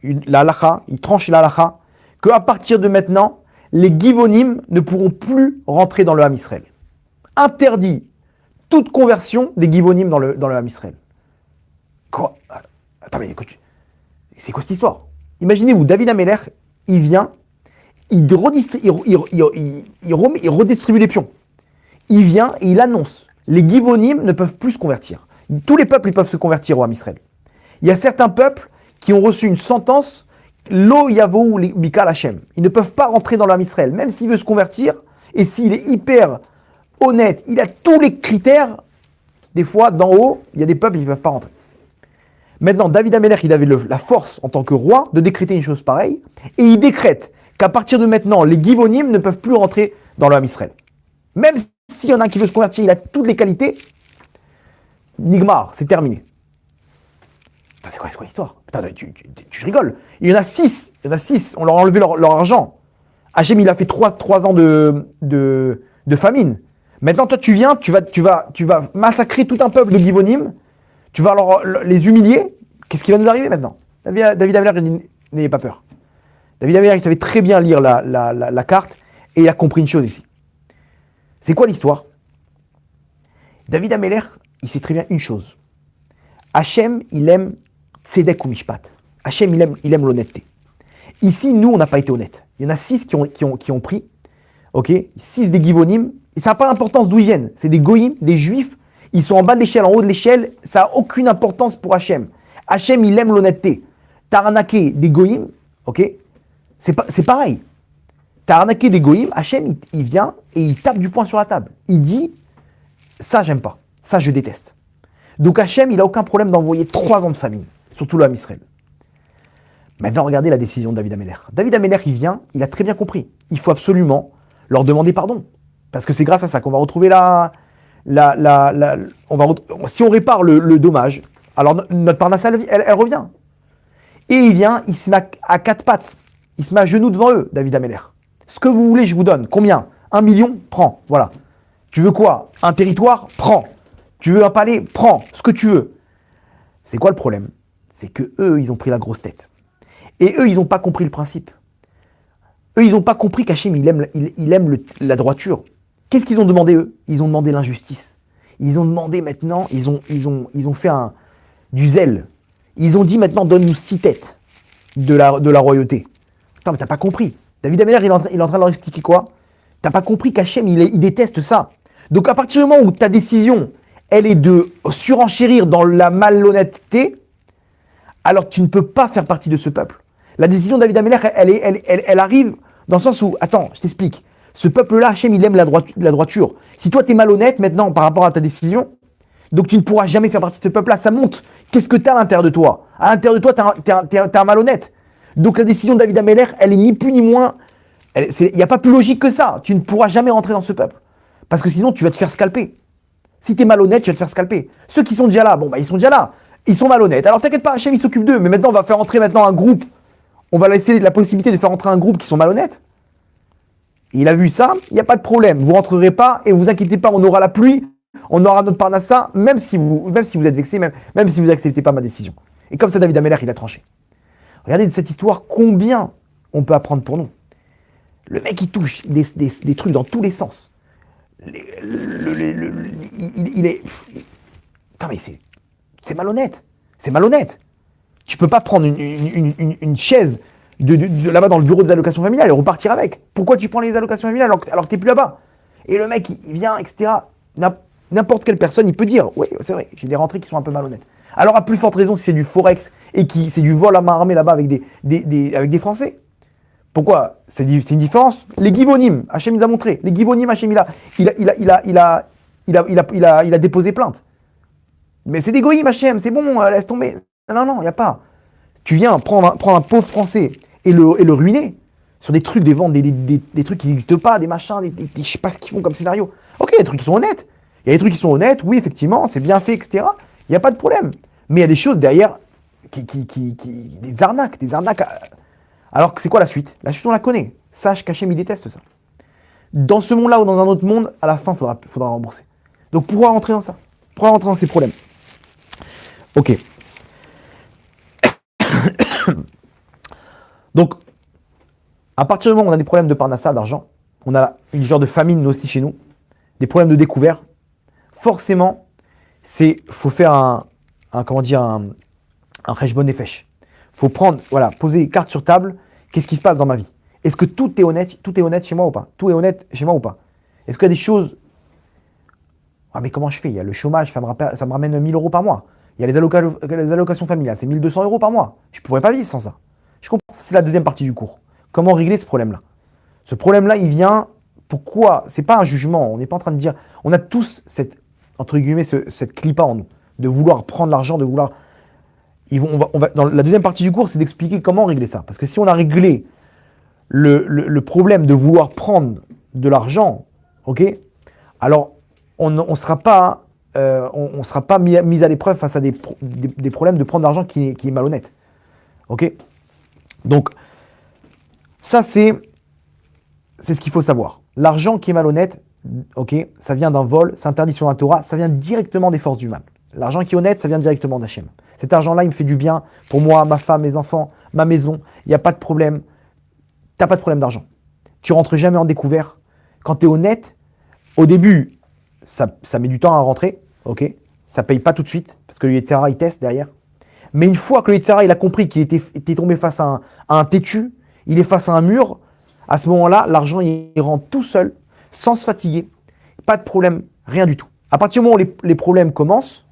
la halacha, il tranche la halacha, qu'à partir de maintenant, les Givonim ne pourront plus rentrer dans le Ham Israël. Interdit toute conversion des Givonim dans le Ham Israël. Quoi ? Attends, mais écoute, c'est quoi cette histoire ? Imaginez-vous, David Améler, il vient, il redistribue les pions. Il vient et il annonce, les Givonim ne peuvent plus se convertir. Tous les peuples ils peuvent se convertir au Ham Israël. Il y a certains peuples qui ont reçu une sentence, Lo yavou bikal Hashem. Ils ne peuvent pas rentrer dans le Ham Israël, même s'il veut se convertir, et s'il est hyper honnête, il a tous les critères, des fois, d'en haut, il y a des peuples qui ne peuvent pas rentrer. Maintenant, David Améler, il avait la force, en tant que roi, de décréter une chose pareille, et il décrète qu'à partir de maintenant, les Givonim ne peuvent plus rentrer dans le Ham Israël. Même s'il y en a un qui veut se convertir, il a toutes les qualités, Nigmar, c'est terminé. C'est quoi l'histoire ? Putain, tu rigoles. Il y en a 6, on leur a enlevé leur argent. Hachem, il a fait 3 ans de famine. Maintenant, toi, tu viens, tu vas massacrer tout un peuple de Givonim, tu vas les humilier. Qu'est-ce qui va nous arriver maintenant ? David Améler, il dit, n'ayez pas peur. David Améler, il savait très bien lire la carte, et il a compris une chose ici. C'est quoi l'histoire ? David Améler, il sait très bien une chose. Hachem, il aime Tzedek ou Mishpat. Hachem, il aime l'honnêteté. Ici, nous, on n'a pas été honnêtes. Il y en a 6 qui ont pris, ok, 6 des Givonim, et ça n'a pas d'importance d'où ils viennent. C'est des Goïm, des Juifs, ils sont en bas de l'échelle, en haut de l'échelle, ça n'a aucune importance pour Hachem. Hachem, il aime l'honnêteté. T'as arnaqué des Goïm, ok, c'est pareil. T'as arnaqué des Goïm, Hachem, il vient et il tape du poing sur la table. Il dit, ça, j'aime pas. Ça, je déteste. Donc Hachem, il n'a aucun problème d'envoyer 3 ans de famine, surtout l'homme Israël. Maintenant, regardez la décision de David Ameller. David Ameller, il vient, il a très bien compris. Il faut absolument leur demander pardon. Parce que c'est grâce à ça qu'on va retrouver si on répare le dommage, alors notre parnasse, elle revient. Et il vient, il se met à 4 pattes. Il se met à genoux devant eux, David Ameller. Ce que vous voulez, je vous donne. Combien? 1 million? Prends. Voilà. Tu veux quoi? Un territoire? Prends. Tu veux un palais? Prends. Ce que tu veux. C'est quoi le problème? C'est que eux, ils ont pris la grosse tête. Et eux, ils n'ont pas compris le principe. Eux, ils n'ont pas compris qu'Hachem, il aime la droiture. Qu'est-ce qu'ils ont demandé, eux? Ils ont demandé l'injustice. Ils ont demandé maintenant, ils ont fait du zèle. Ils ont dit maintenant, donne-nous 6 têtes de la royauté. Attends, mais t'as pas compris. David Ameller, il est en train de leur expliquer quoi? T'as pas compris qu'Hachem, il déteste ça. Donc à partir du moment où ta décision, elle est de surenchérir dans la malhonnêteté, alors tu ne peux pas faire partie de ce peuple. La décision de David Ameller, elle arrive dans le sens où, attends, je t'explique. Ce peuple-là, Hachem, il aime la droiture. Si toi, tu es malhonnête maintenant par rapport à ta décision, donc tu ne pourras jamais faire partie de ce peuple-là. Ça monte. Qu'est-ce que tu as à l'intérieur de toi? À l'intérieur de toi, tu es un malhonnête. Donc la décision de David Ameller, elle est ni plus ni moins. Il n'y a pas plus logique que ça. Tu ne pourras jamais rentrer dans ce peuple. Parce que sinon, tu vas te faire scalper. Si tu es malhonnête, tu vas te faire scalper. Ceux qui sont déjà là, ils sont déjà là. Ils sont malhonnêtes. Alors t'inquiète pas, Hachem, il s'occupe d'eux. Mais maintenant, on va faire entrer un groupe. On va laisser la possibilité de faire entrer un groupe qui sont malhonnêtes. Et il a vu ça, il n'y a pas de problème. Vous ne rentrerez pas et vous inquiétez pas, on aura la pluie, on aura notre parnassa, même si vous êtes vexé, même si vous n'acceptez pas ma décision. Et comme ça, David Ameller, il a tranché. Regardez de cette histoire, combien on peut apprendre pour nous. Le mec, il touche des trucs dans tous les sens. Il est... Putain, mais c'est malhonnête. C'est malhonnête. Tu peux pas prendre une chaise de là-bas dans le bureau des allocations familiales et repartir avec. Pourquoi tu prends les allocations familiales alors que tu n'es plus là-bas? Et le mec, il vient, etc. N'importe quelle personne, il peut dire, oui, c'est vrai, j'ai des rentrées qui sont un peu malhonnêtes. Alors, à plus forte raison, si c'est du forex et qui c'est du vol à main armée là-bas avec des Français. Pourquoi? C'est une différence. Les Givonim, Hachem nous a montré. Les Givonim, Hachem, il a déposé plainte. Mais c'est des goïms, Hachem, c'est bon, laisse tomber. Non, il n'y a pas. Tu viens prendre un pauvre Français et le ruiner sur des trucs, des ventes, des trucs qui n'existent pas, des machins, je sais pas ce qu'ils font comme scénario. Ok, il y a des trucs qui sont honnêtes. Il y a des trucs qui sont honnêtes, oui, effectivement, c'est bien fait, etc. Il n'y a pas de problème. Mais il y a des choses derrière, des arnaques. Alors que c'est quoi la suite? La suite, on la connaît. Sache qu'Hachem, il déteste ça. Dans ce monde-là ou dans un autre monde, à la fin, il faudra rembourser. Donc, pourquoi rentrer dans ça? Pourquoi rentrer dans ces problèmes? Ok. Donc, à partir du moment où on a des problèmes de parnassa, d'argent, on a une genre de famine aussi chez nous, des problèmes de découvert, forcément, faut faire un cheshbon nefesh. Faut poser carte sur table, qu'est-ce qui se passe dans ma vie? Est-ce que tout est honnête chez moi ou pas? Tout est honnête chez moi ou pas? Est-ce qu'il y a des choses... Ah mais comment je fais? Il y a le chômage, ça me ramène 1000 euros par mois. Il y a les allocations familiales, c'est 1200 euros par mois. Je ne pourrais pas vivre sans ça. Je comprends, ça c'est la deuxième partie du cours. Comment régler ce problème-là? Ce problème-là, il vient... Pourquoi? C'est pas un jugement, on n'est pas en train de dire... On a tous cette clipa en nous, de vouloir prendre l'argent, de vouloir... dans la deuxième partie du cours, c'est d'expliquer comment régler ça. Parce que si on a réglé le problème de vouloir prendre de l'argent, ok, alors on ne sera pas mis à l'épreuve face à des problèmes de prendre de l'argent qui est malhonnête. Ok. Donc, ça c'est ce qu'il faut savoir. L'argent qui est malhonnête, ok, ça vient d'un vol, c'est interdit sur la Torah, ça vient directement des forces du mal. L'argent qui est honnête, ça vient directement d'Hachem. Cet argent-là, il me fait du bien pour moi, ma femme, mes enfants, ma maison. Il n'y a pas de problème. Tu n'as pas de problème d'argent. Tu rentres jamais en découvert. Quand tu es honnête, au début, ça met du temps à rentrer. Ok, ça paye pas tout de suite parce que le Yetzirah, il teste derrière. Mais une fois que le Yetzirah, il a compris qu'il était tombé face à un têtu, il est face à un mur, à ce moment-là, l'argent, il rentre tout seul, sans se fatiguer. Pas de problème, rien du tout. À partir du moment où les problèmes commencent,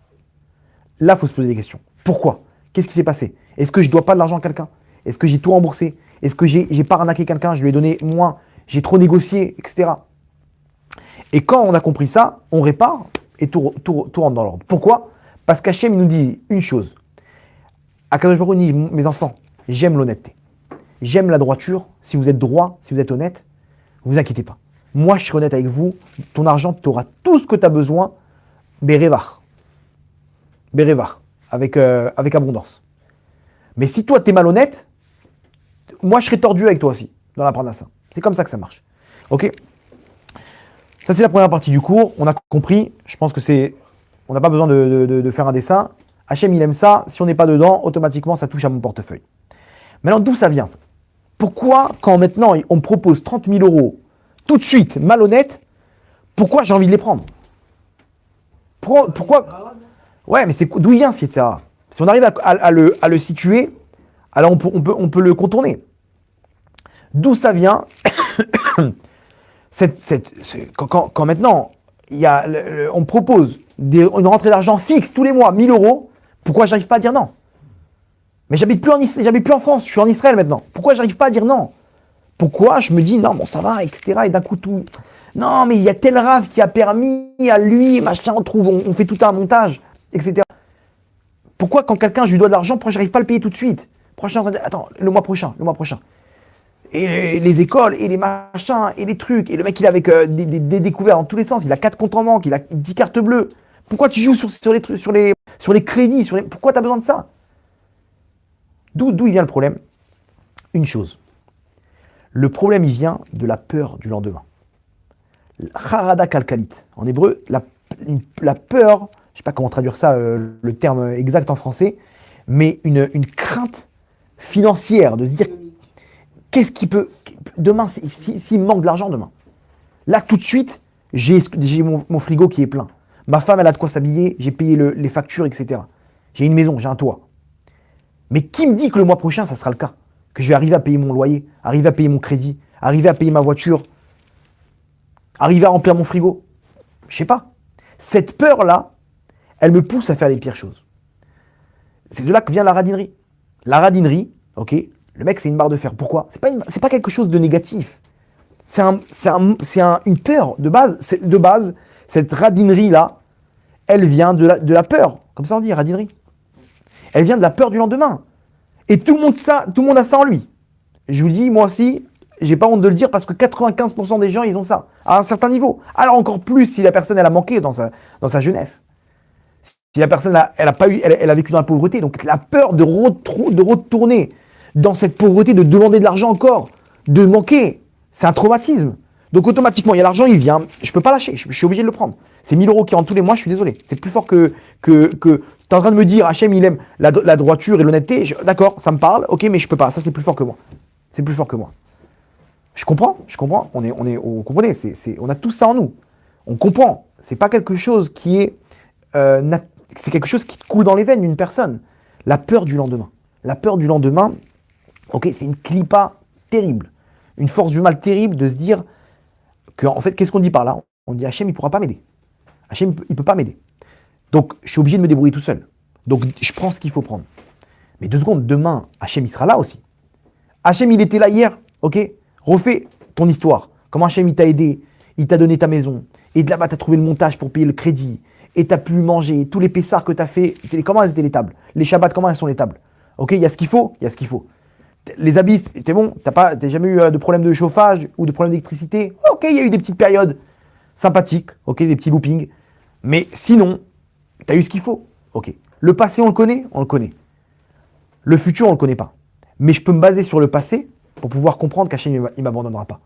là, il faut se poser des questions. Pourquoi? Qu'est-ce qui s'est passé? Est-ce que je ne dois pas de l'argent à quelqu'un? Est-ce que j'ai tout remboursé? Est-ce que j'ai pas arnaqué quelqu'un? Je lui ai donné moins, j'ai trop négocié, etc. Et quand on a compris ça, on répare et tout rentre dans l'ordre. Pourquoi? Parce qu'Hachem, il nous dit une chose. Akadosh Baruch Hu dit, mes enfants, j'aime l'honnêteté. J'aime la droiture. Si vous êtes droit, si vous êtes honnête, vous inquiétez pas. Moi, je serai honnête avec vous. Ton argent, tu auras tout ce que tu as besoin. Bérévar. Bérévar. Avec abondance. Mais si toi, tu es malhonnête, moi, je serai tordu avec toi aussi, dans la parnassa. C'est comme ça que ça marche. Ok? Ça, c'est la première partie du cours. On a compris. Je pense que c'est... On n'a pas besoin de faire un dessin. Hachem, il aime ça. Si on n'est pas dedans, automatiquement, ça touche à mon portefeuille. Maintenant, d'où ça vient ça? Pourquoi, quand maintenant, on me propose 30 000 euros, tout de suite, malhonnête, pourquoi j'ai envie de les prendre? Pourquoi? Ouais, mais c'est d'où il vient, si on arrive à le situer, alors on peut le contourner. D'où ça vient? Quand maintenant, on me propose une rentrée d'argent fixe tous les mois, 1000 euros, pourquoi j'arrive pas à dire non? Mais j'habite plus en France, je suis en Israël maintenant. Pourquoi j'arrive pas à dire non? Pourquoi je me dis non, bon ça va, etc. Et d'un coup tout... Non, mais il y a tel rave qui a permis à lui, machin, on fait tout un montage, etc. Pourquoi quand quelqu'un, je lui dois de l'argent, pourquoi j'arrive pas à le payer tout de suite? Attends, le mois prochain. Et les écoles, et les machins, et les trucs, et le mec il est avec des découvertes dans tous les sens, il a 4 comptes en banque, il a 10 cartes bleues. Pourquoi tu joues sur les crédits, pourquoi tu as besoin de ça? D'où il vient le problème? Une chose. Le problème, il vient de la peur du lendemain. Harada kalkalit. En hébreu, la peur, je ne sais pas comment traduire ça, le terme exact en français, mais une crainte financière de se dire qu'est-ce qui peut. Demain, s'il me manque de l'argent demain. Là, tout de suite, j'ai mon frigo qui est plein. Ma femme, elle a de quoi s'habiller, j'ai payé les factures, etc. J'ai une maison, j'ai un toit. Mais qui me dit que le mois prochain, ça sera le cas? Que je vais arriver à payer mon loyer, arriver à payer mon crédit, arriver à payer ma voiture, arriver à remplir mon frigo? Je sais pas. Cette peur-là, elle me pousse à faire les pires choses. C'est de là que vient la radinerie. La radinerie, ok, le mec, c'est une barre de fer. Pourquoi? C'est pas quelque chose de négatif. C'est une peur de base. De base, cette radinerie-là, elle vient de la peur. Comme ça on dit, radinerie. Elle vient de la peur du lendemain. Et tout le monde a ça en lui. Je vous dis, moi aussi, j'ai pas honte de le dire parce que 95% des gens, ils ont ça, à un certain niveau. Alors encore plus si la personne, elle a manqué dans sa jeunesse. Si la personne, elle a vécu dans la pauvreté. Donc la peur de retourner dans cette pauvreté, de demander de l'argent encore, de manquer, c'est un traumatisme. Donc automatiquement, il y a l'argent, il vient, je peux pas lâcher, je suis obligé de le prendre. C'est 1000 euros qui rentrent tous les mois, je suis désolé. C'est plus fort que tu es en train de me dire, Hachem, il aime la droiture et l'honnêteté. D'accord, ça me parle, ok, mais je peux pas. Ça, c'est plus fort que moi. C'est plus fort que moi. Je comprends. Vous comprenez, on a tout ça en nous. On comprend. C'est pas quelque chose qui est... c'est quelque chose qui te coule dans les veines d'une personne. La peur du lendemain. La peur du lendemain, ok, c'est une clipa terrible. Une force du mal terrible de se dire que, en fait, qu'est-ce qu'on dit par là? On dit Hachem, il pourra pas m'aider. Hachem, il peut pas m'aider. Donc, je suis obligé de me débrouiller tout seul. Donc, je prends ce qu'il faut prendre. Mais 2 secondes, demain, Hachem, il sera là aussi. Hachem, il était là hier, ok? Refais ton histoire. Comment Hachem, il t'a aidé, il t'a donné ta maison. Et de là-bas, tu as trouvé le montage pour payer le crédit. Et tu as pu manger. Tous les pessards que tu as fait, comment elles étaient les tables? Les Shabbats, comment elles sont les tables? Ok, il y a ce qu'il faut, il y a ce qu'il faut. Les habits, t'es bon? T'as jamais eu de problème de chauffage ou de problème d'électricité? Ok, il y a eu des petites périodes sympathiques, ok, des petits loopings. Mais sinon, t'as eu ce qu'il faut. Ok. Le passé, on le connaît? On le connaît. Le futur, on le connaît pas. Mais je peux me baser sur le passé pour pouvoir comprendre qu'Hachem, il m'abandonnera pas.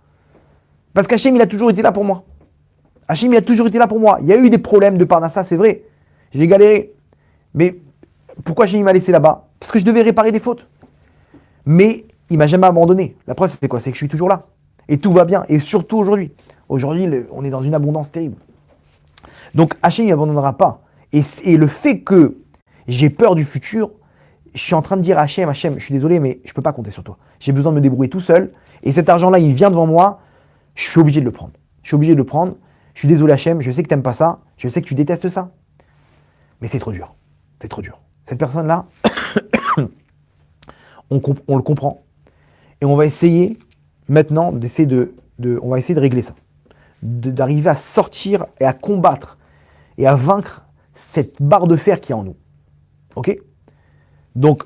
Parce qu'Hachem, il a toujours été là pour moi. Hachem, il a toujours été là pour moi. Il y a eu des problèmes de Parnassa, c'est vrai. J'ai galéré. Mais pourquoi Hachem m'a laissé là-bas? Parce que je devais réparer des fautes. Mais il m'a jamais abandonné. La preuve, c'était quoi? C'est que je suis toujours là. Et tout va bien. Et surtout aujourd'hui. Aujourd'hui, on est dans une abondance terrible. Donc Hachem, il m'abandonnera pas. Et le fait que j'ai peur du futur, je suis en train de dire à Hachem, je suis désolé, mais je ne peux pas compter sur toi. J'ai besoin de me débrouiller tout seul. Et cet argent-là, il vient devant moi. Je suis obligé de le prendre. Je suis obligé de le prendre. Je suis désolé Hachem, je sais que tu n'aimes pas ça. Je sais que tu détestes ça. Mais c'est trop dur. C'est trop dur. Cette personne-là, on le comprend. Et on va essayer maintenant on va essayer de régler ça. D'arriver à sortir et à combattre et à vaincre cette barre de fer qui est en nous. Ok? Donc,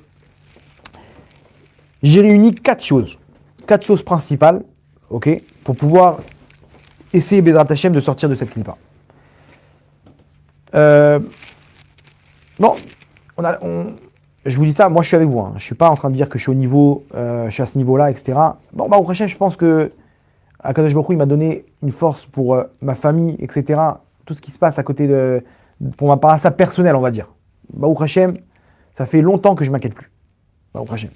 j'ai réuni 4 choses principales, ok, pour pouvoir essayer, Bezrat Hashem, de sortir de cette clipa. Bon, je vous dis ça, moi je suis avec vous, hein. Je ne suis pas en train de dire que je suis au niveau, je suis à ce niveau-là, etc. Bon, au prochain, je pense que Akadosh Baruch Hu, il m'a donné une force pour ma famille, etc. Tout ce qui se passe à côté pour ma parassa personnelle, on va dire. Baruch Hashem, ça fait longtemps que je ne m'inquiète plus. Baruch Hashem.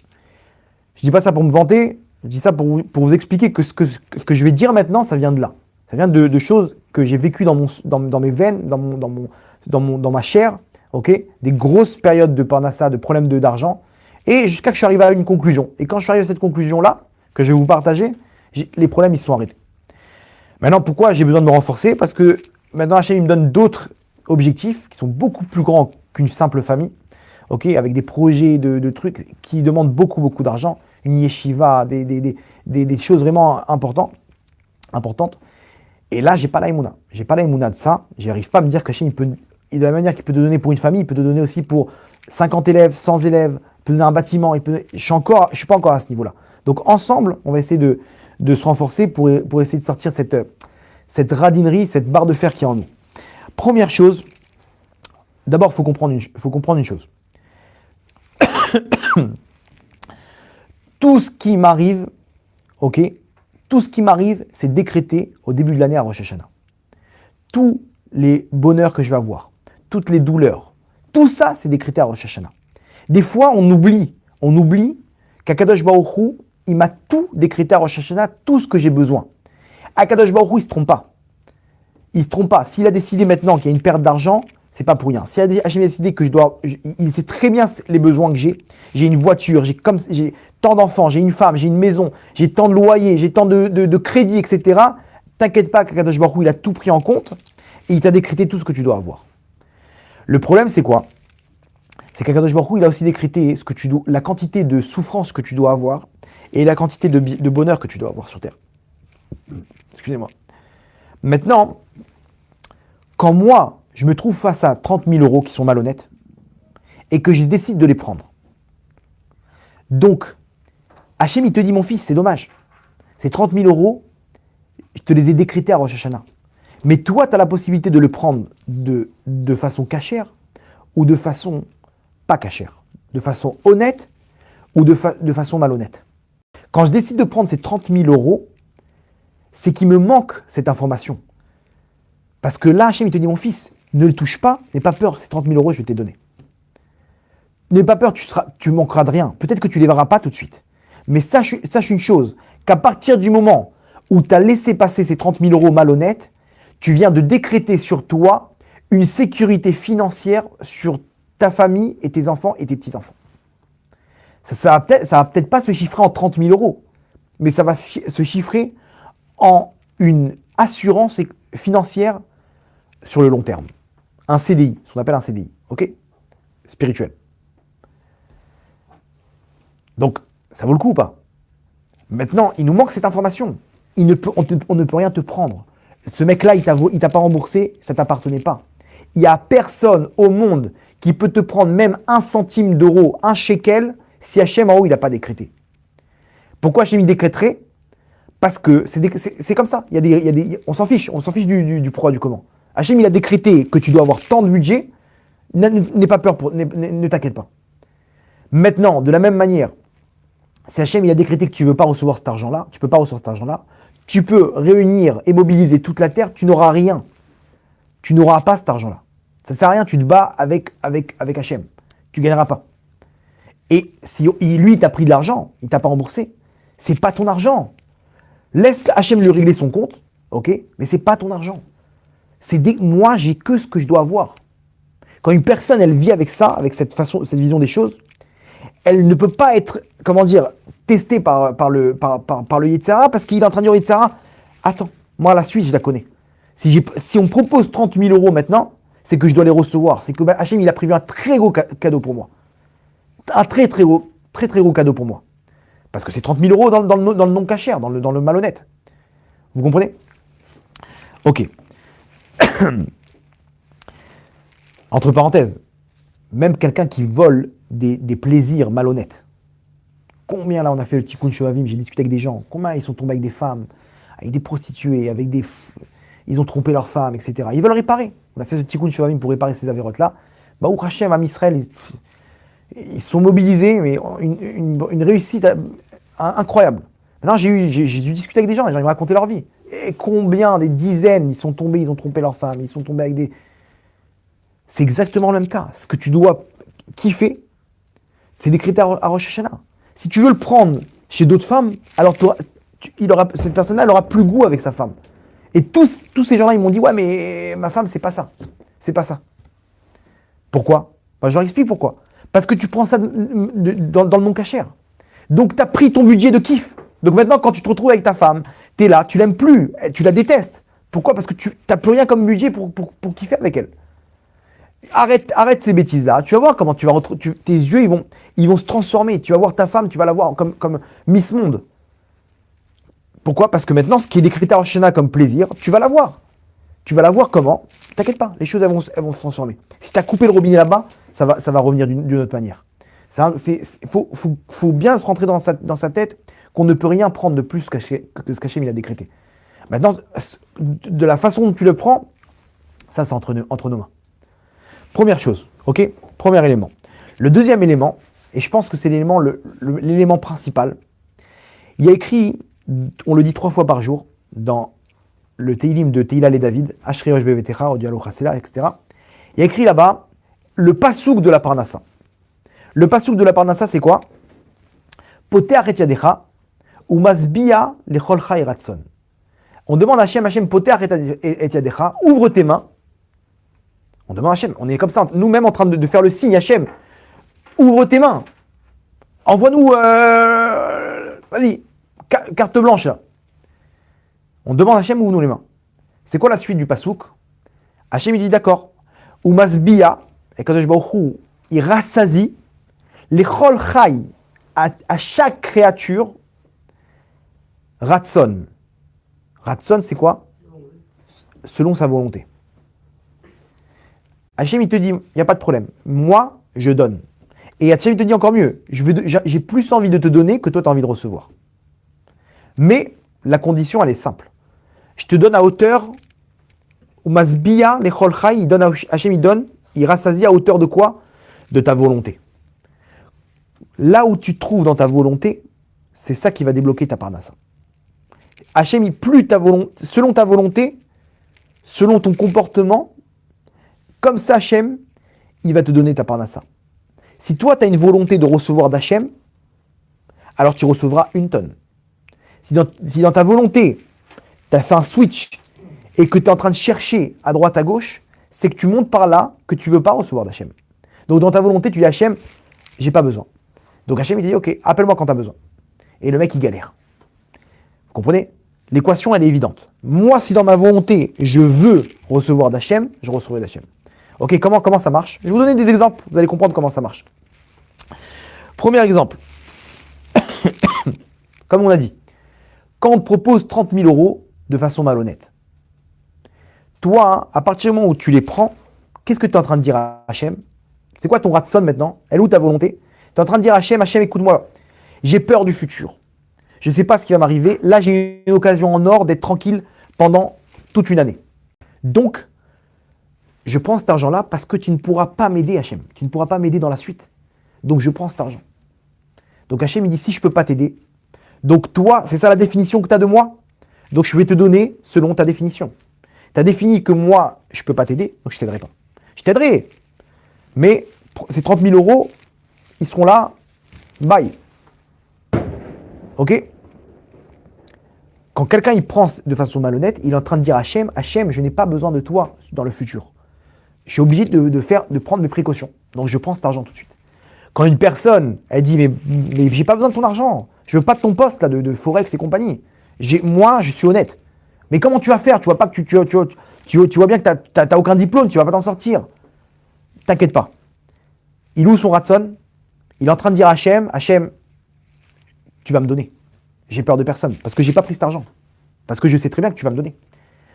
Je dis pas ça pour me vanter, je dis ça pour vous expliquer que ce que je vais dire maintenant, ça vient de là. Ça vient de choses que j'ai vécues dans mes veines, dans ma chair, ok, des grosses périodes de parnassa, de problèmes d'argent, et jusqu'à que je suis arrivé à une conclusion. Et quand je suis arrivé à cette conclusion-là, que je vais vous partager, les problèmes, ils se sont arrêtés. Maintenant, pourquoi j'ai besoin de me renforcer? Parce que maintenant, Hachem, il me donne d'autres objectifs qui sont beaucoup plus grands qu'une simple famille, ok, avec des projets de trucs qui demandent beaucoup, beaucoup d'argent, une yeshiva, des choses vraiment importantes. Et là, j'ai pas la émouna. J'ai pas la émouna de ça. J'arrive pas à me dire qu'Hachem, de la manière qu'il peut te donner pour une famille, il peut te donner aussi pour 50 élèves, 100 élèves, il peut donner un bâtiment. Je suis pas encore à ce niveau-là. Donc ensemble, on va essayer de se renforcer pour essayer de sortir cette radinerie, cette barre de fer qui est en nous. Première chose, d'abord, il faut comprendre une chose. Tout ce qui m'arrive, ok, tout ce qui m'arrive, c'est décrété au début de l'année à Rosh Hashanah. Tous les bonheurs que je vais avoir, toutes les douleurs, tout ça, c'est décrété à Rosh Hashanah. Des fois, on oublie qu'Akadosh Baruch Hu, il m'a tout décrété à Rosh Hashanah, tout ce que j'ai besoin. Akadosh Baruch Hu, il se trompe pas. Il se trompe pas. S'il a décidé maintenant qu'il y a une perte d'argent, c'est pas pour rien. S'il a décidé que il sait très bien les besoins que j'ai. J'ai une voiture, j'ai tant d'enfants, j'ai une femme, j'ai une maison, j'ai tant de loyers, j'ai tant de crédits, etc. T'inquiète pas qu'Akadosh Baruch Hu, il a tout pris en compte et il t'a décrété tout ce que tu dois avoir. Le problème, c'est quoi? C'est qu'Akadosh Baruch Hu, il a aussi décrété la quantité de souffrance que tu dois avoir et la quantité de bonheur que tu dois avoir sur Terre. Excusez-moi. Maintenant, quand moi, je me trouve face à 30 000 euros qui sont malhonnêtes et que je décide de les prendre. Donc, Hachem, il te dit, mon fils, c'est dommage. Ces 30 000 euros, je te les ai décrétés à Rosh Hashanah. Mais toi, tu as la possibilité de le prendre de façon cachère ou de façon pas cachère, de façon honnête ou de façon malhonnête. Quand je décide de prendre ces 30 000 euros, c'est qu'il me manque cette information. Parce que là, Hachem, il te dit, mon fils, ne le touche pas, n'aie pas peur, ces 30 000 euros, je vais te les donner. N'aie pas peur, tu manqueras de rien. Peut-être que tu ne les verras pas tout de suite. Mais sache une chose, qu'à partir du moment où tu as laissé passer ces 30 000 euros malhonnêtes, tu viens de décréter sur toi une sécurité financière sur ta famille et tes enfants et tes petits-enfants. Ça va peut-être pas se chiffrer en 30 000 euros, mais ça va se chiffrer en une assurance financière sur le long terme. Un CDI, ce qu'on appelle un CDI, ok? Spirituel. Donc, ça vaut le coup ou pas? Maintenant, il nous manque cette information. On ne peut rien te prendre. Ce mec-là, il t'a pas remboursé, ça t'appartenait pas. Il n'y a personne au monde qui peut te prendre même 1 centime d'euro, 1 shekel, si Hachem en haut, il n'a pas décrété. Pourquoi Hachem il décréterait? Parce que c'est comme ça. On s'en fiche du pourquoi, du comment. Hachem, il a décrété que tu dois avoir tant de budget, n'aie pas peur, ne t'inquiète pas. Maintenant, de la même manière, si Hachem, il a décrété que tu ne veux pas recevoir cet argent-là, tu ne peux pas recevoir cet argent-là, tu peux réunir et mobiliser toute la terre, tu n'auras rien. Tu n'auras pas cet argent-là. Ça ne sert à rien, tu te bats avec Hachem. Tu ne gagneras pas. Et si lui, il t'a pris de l'argent, il ne t'a pas remboursé, c'est pas ton argent. Laisse Hachem lui régler son compte, ok, mais c'est pas ton argent. Moi, j'ai que ce que je dois avoir. Quand une personne, elle vit avec ça, avec cette vision des choses, elle ne peut pas être, testée par le Yetzer Hara, parce qu'il est en train de dire au Yetzer Hara, attends, moi la suite, je la connais. Si on me propose 30 000 euros maintenant, c'est que je dois les recevoir. C'est que Hachem, il a prévu un très gros cadeau pour moi. Un très gros cadeau pour moi. Parce que c'est 30 000 euros dans le non cachère, dans le malhonnête. Vous comprenez? Ok. Entre parenthèses, même quelqu'un qui vole des plaisirs malhonnêtes. Combien là on a fait le tikkun shovavim, j'ai discuté avec des gens, combien ils sont tombés avec des femmes, avec des prostituées, ils ont trompé leurs femmes, etc. Ils veulent réparer. On a fait ce tikkun shovavim pour réparer ces avérotes-là. Baruch Hashem, Am Israël, ils sont mobilisés, mais une réussite incroyable. Maintenant, j'ai dû discuter avec des gens, les gens ils me racontaient leur vie. Et combien, des dizaines, ils sont tombés, ils ont trompé leurs femmes, ils sont tombés avec des... C'est exactement le même cas. Ce que tu dois kiffer, c'est des critères à Rosh Hashanah. Si tu veux le prendre chez d'autres femmes, alors cette personne-là, elle aura plus goût avec sa femme. Et tous ces gens-là, ils m'ont dit, ouais, mais ma femme, c'est pas ça. C'est pas ça. Pourquoi? Je leur explique pourquoi. Parce que tu prends ça dans le non cachère. Donc, tu as pris ton budget de kiff. Donc maintenant, quand tu te retrouves avec ta femme, tu es là, tu l'aimes plus, tu la détestes. Pourquoi? Parce que tu n'as plus rien comme budget pour kiffer avec elle. Arrête ces bêtises-là. Tu vas voir comment tes yeux ils vont se transformer. Tu vas voir ta femme, tu vas la voir comme Miss Monde. Pourquoi? Parce que maintenant, ce qui est décrit à Rosh Hashanah comme plaisir, tu vas la voir. Tu vas la voir comment? T'inquiète pas, les choses elles vont se transformer. Si tu as coupé le robinet là-bas, ça va revenir d'une autre manière. Faut bien se rentrer dans sa tête qu'on ne peut rien prendre de plus que ce qu'Hachem il a décrété. Maintenant, de la façon dont tu le prends, ça c'est entre nos mains. Première chose, ok? Premier élément. Le deuxième élément, et je pense que c'est l'élément principal, il y a écrit, on le dit 3 fois par jour, dans le Teilim de Tehila et David, Ashri Rosh Bevetecha, Odialo Chasela, etc. Il y a écrit là-bas, le pasouk de la Parnassa. Le pasouk de la Parnassa, c'est quoi? Poteach et yadecha, ou masbia lechol chai ratson. On demande à Hachem, Poteach et yadecha, ouvre tes mains. On demande à Hachem, on est comme ça, nous-mêmes en train de faire le signe, Hachem, ouvre tes mains. Envoie-nous, vas-y, carte blanche là. On demande à Hachem, ouvre-nous les mains. C'est quoi la suite du pasouk? Hachem il dit d'accord. Ou masbia, et Kadosh Baruch Hu, il rassasie les chol chai à chaque créature ratson. Ratson, c'est quoi? Selon sa volonté. Hachem, il te dit, il n'y a pas de problème. Moi, je donne. Et Hachem, il te dit encore mieux. J'ai plus envie de te donner que toi, tu as envie de recevoir. Mais la condition, elle est simple. Je te donne à hauteur, ou masbia, les chol chai, Hachem, il rassasie à hauteur de quoi? De ta volonté. Là où tu te trouves dans ta volonté, c'est ça qui va débloquer ta parnassa. Hachem, selon ta volonté, selon ton comportement, comme ça, Hachem, il va te donner ta parnassa. Si toi, tu as une volonté de recevoir d'Hachem, alors tu recevras 1 tonne. Si dans ta volonté, tu as fait un switch et que tu es en train de chercher à droite, à gauche, c'est que tu montes par là que tu ne veux pas recevoir d'Hachem. Donc dans ta volonté, tu dis Hachem, j'ai pas besoin. Donc Hachem, il dit ok, appelle-moi quand tu as besoin. Et le mec, il galère. Vous comprenez? L'équation, elle est évidente. Moi, si dans ma volonté, je veux recevoir d'Hachem, je recevrai d'Hachem. Ok, comment ça marche? Je vais vous donner des exemples, vous allez comprendre comment ça marche. Premier exemple. Comme on a dit, quand on te propose 30 000 euros de façon malhonnête, toi, à partir du moment où tu les prends, qu'est-ce que tu es en train de dire à Hachem? C'est quoi ton ratson maintenant? Elle est où ta volonté? Tu es en train de dire à Hachem, écoute-moi, j'ai peur du futur. Je ne sais pas ce qui va m'arriver. Là, j'ai une occasion en or d'être tranquille pendant toute une année. Donc, je prends cet argent-là parce que tu ne pourras pas m'aider, Hachem. Tu ne pourras pas m'aider dans la suite. Donc, je prends cet argent. Donc, Hachem, il dit, si je ne peux pas t'aider, donc toi, c'est ça la définition que tu as de moi? Donc, je vais te donner selon ta définition. Tu as défini que moi, je ne peux pas t'aider, donc je ne t'aiderai pas. Je t'aiderai. Mais ces 30 000 euros, ils seront là, bye. Ok? Quand quelqu'un il prend de façon malhonnête, il est en train de dire à Hachem, je n'ai pas besoin de toi dans le futur. Je suis obligé de prendre mes précautions. Donc je prends cet argent tout de suite. Quand une personne, elle dit, mais j'ai pas besoin de ton argent, je veux pas de ton poste là, de Forex et compagnie. Moi, je suis honnête. Mais comment tu vas faire? Tu vois pas que tu vois bien que t'as aucun diplôme, tu vas pas t'en sortir. T'inquiète pas. Il ouvre son ratson, il est en train de dire à Hachem, tu vas me donner. J'ai peur de personne, parce que j'ai pas pris cet argent. Parce que je sais très bien que tu vas me donner.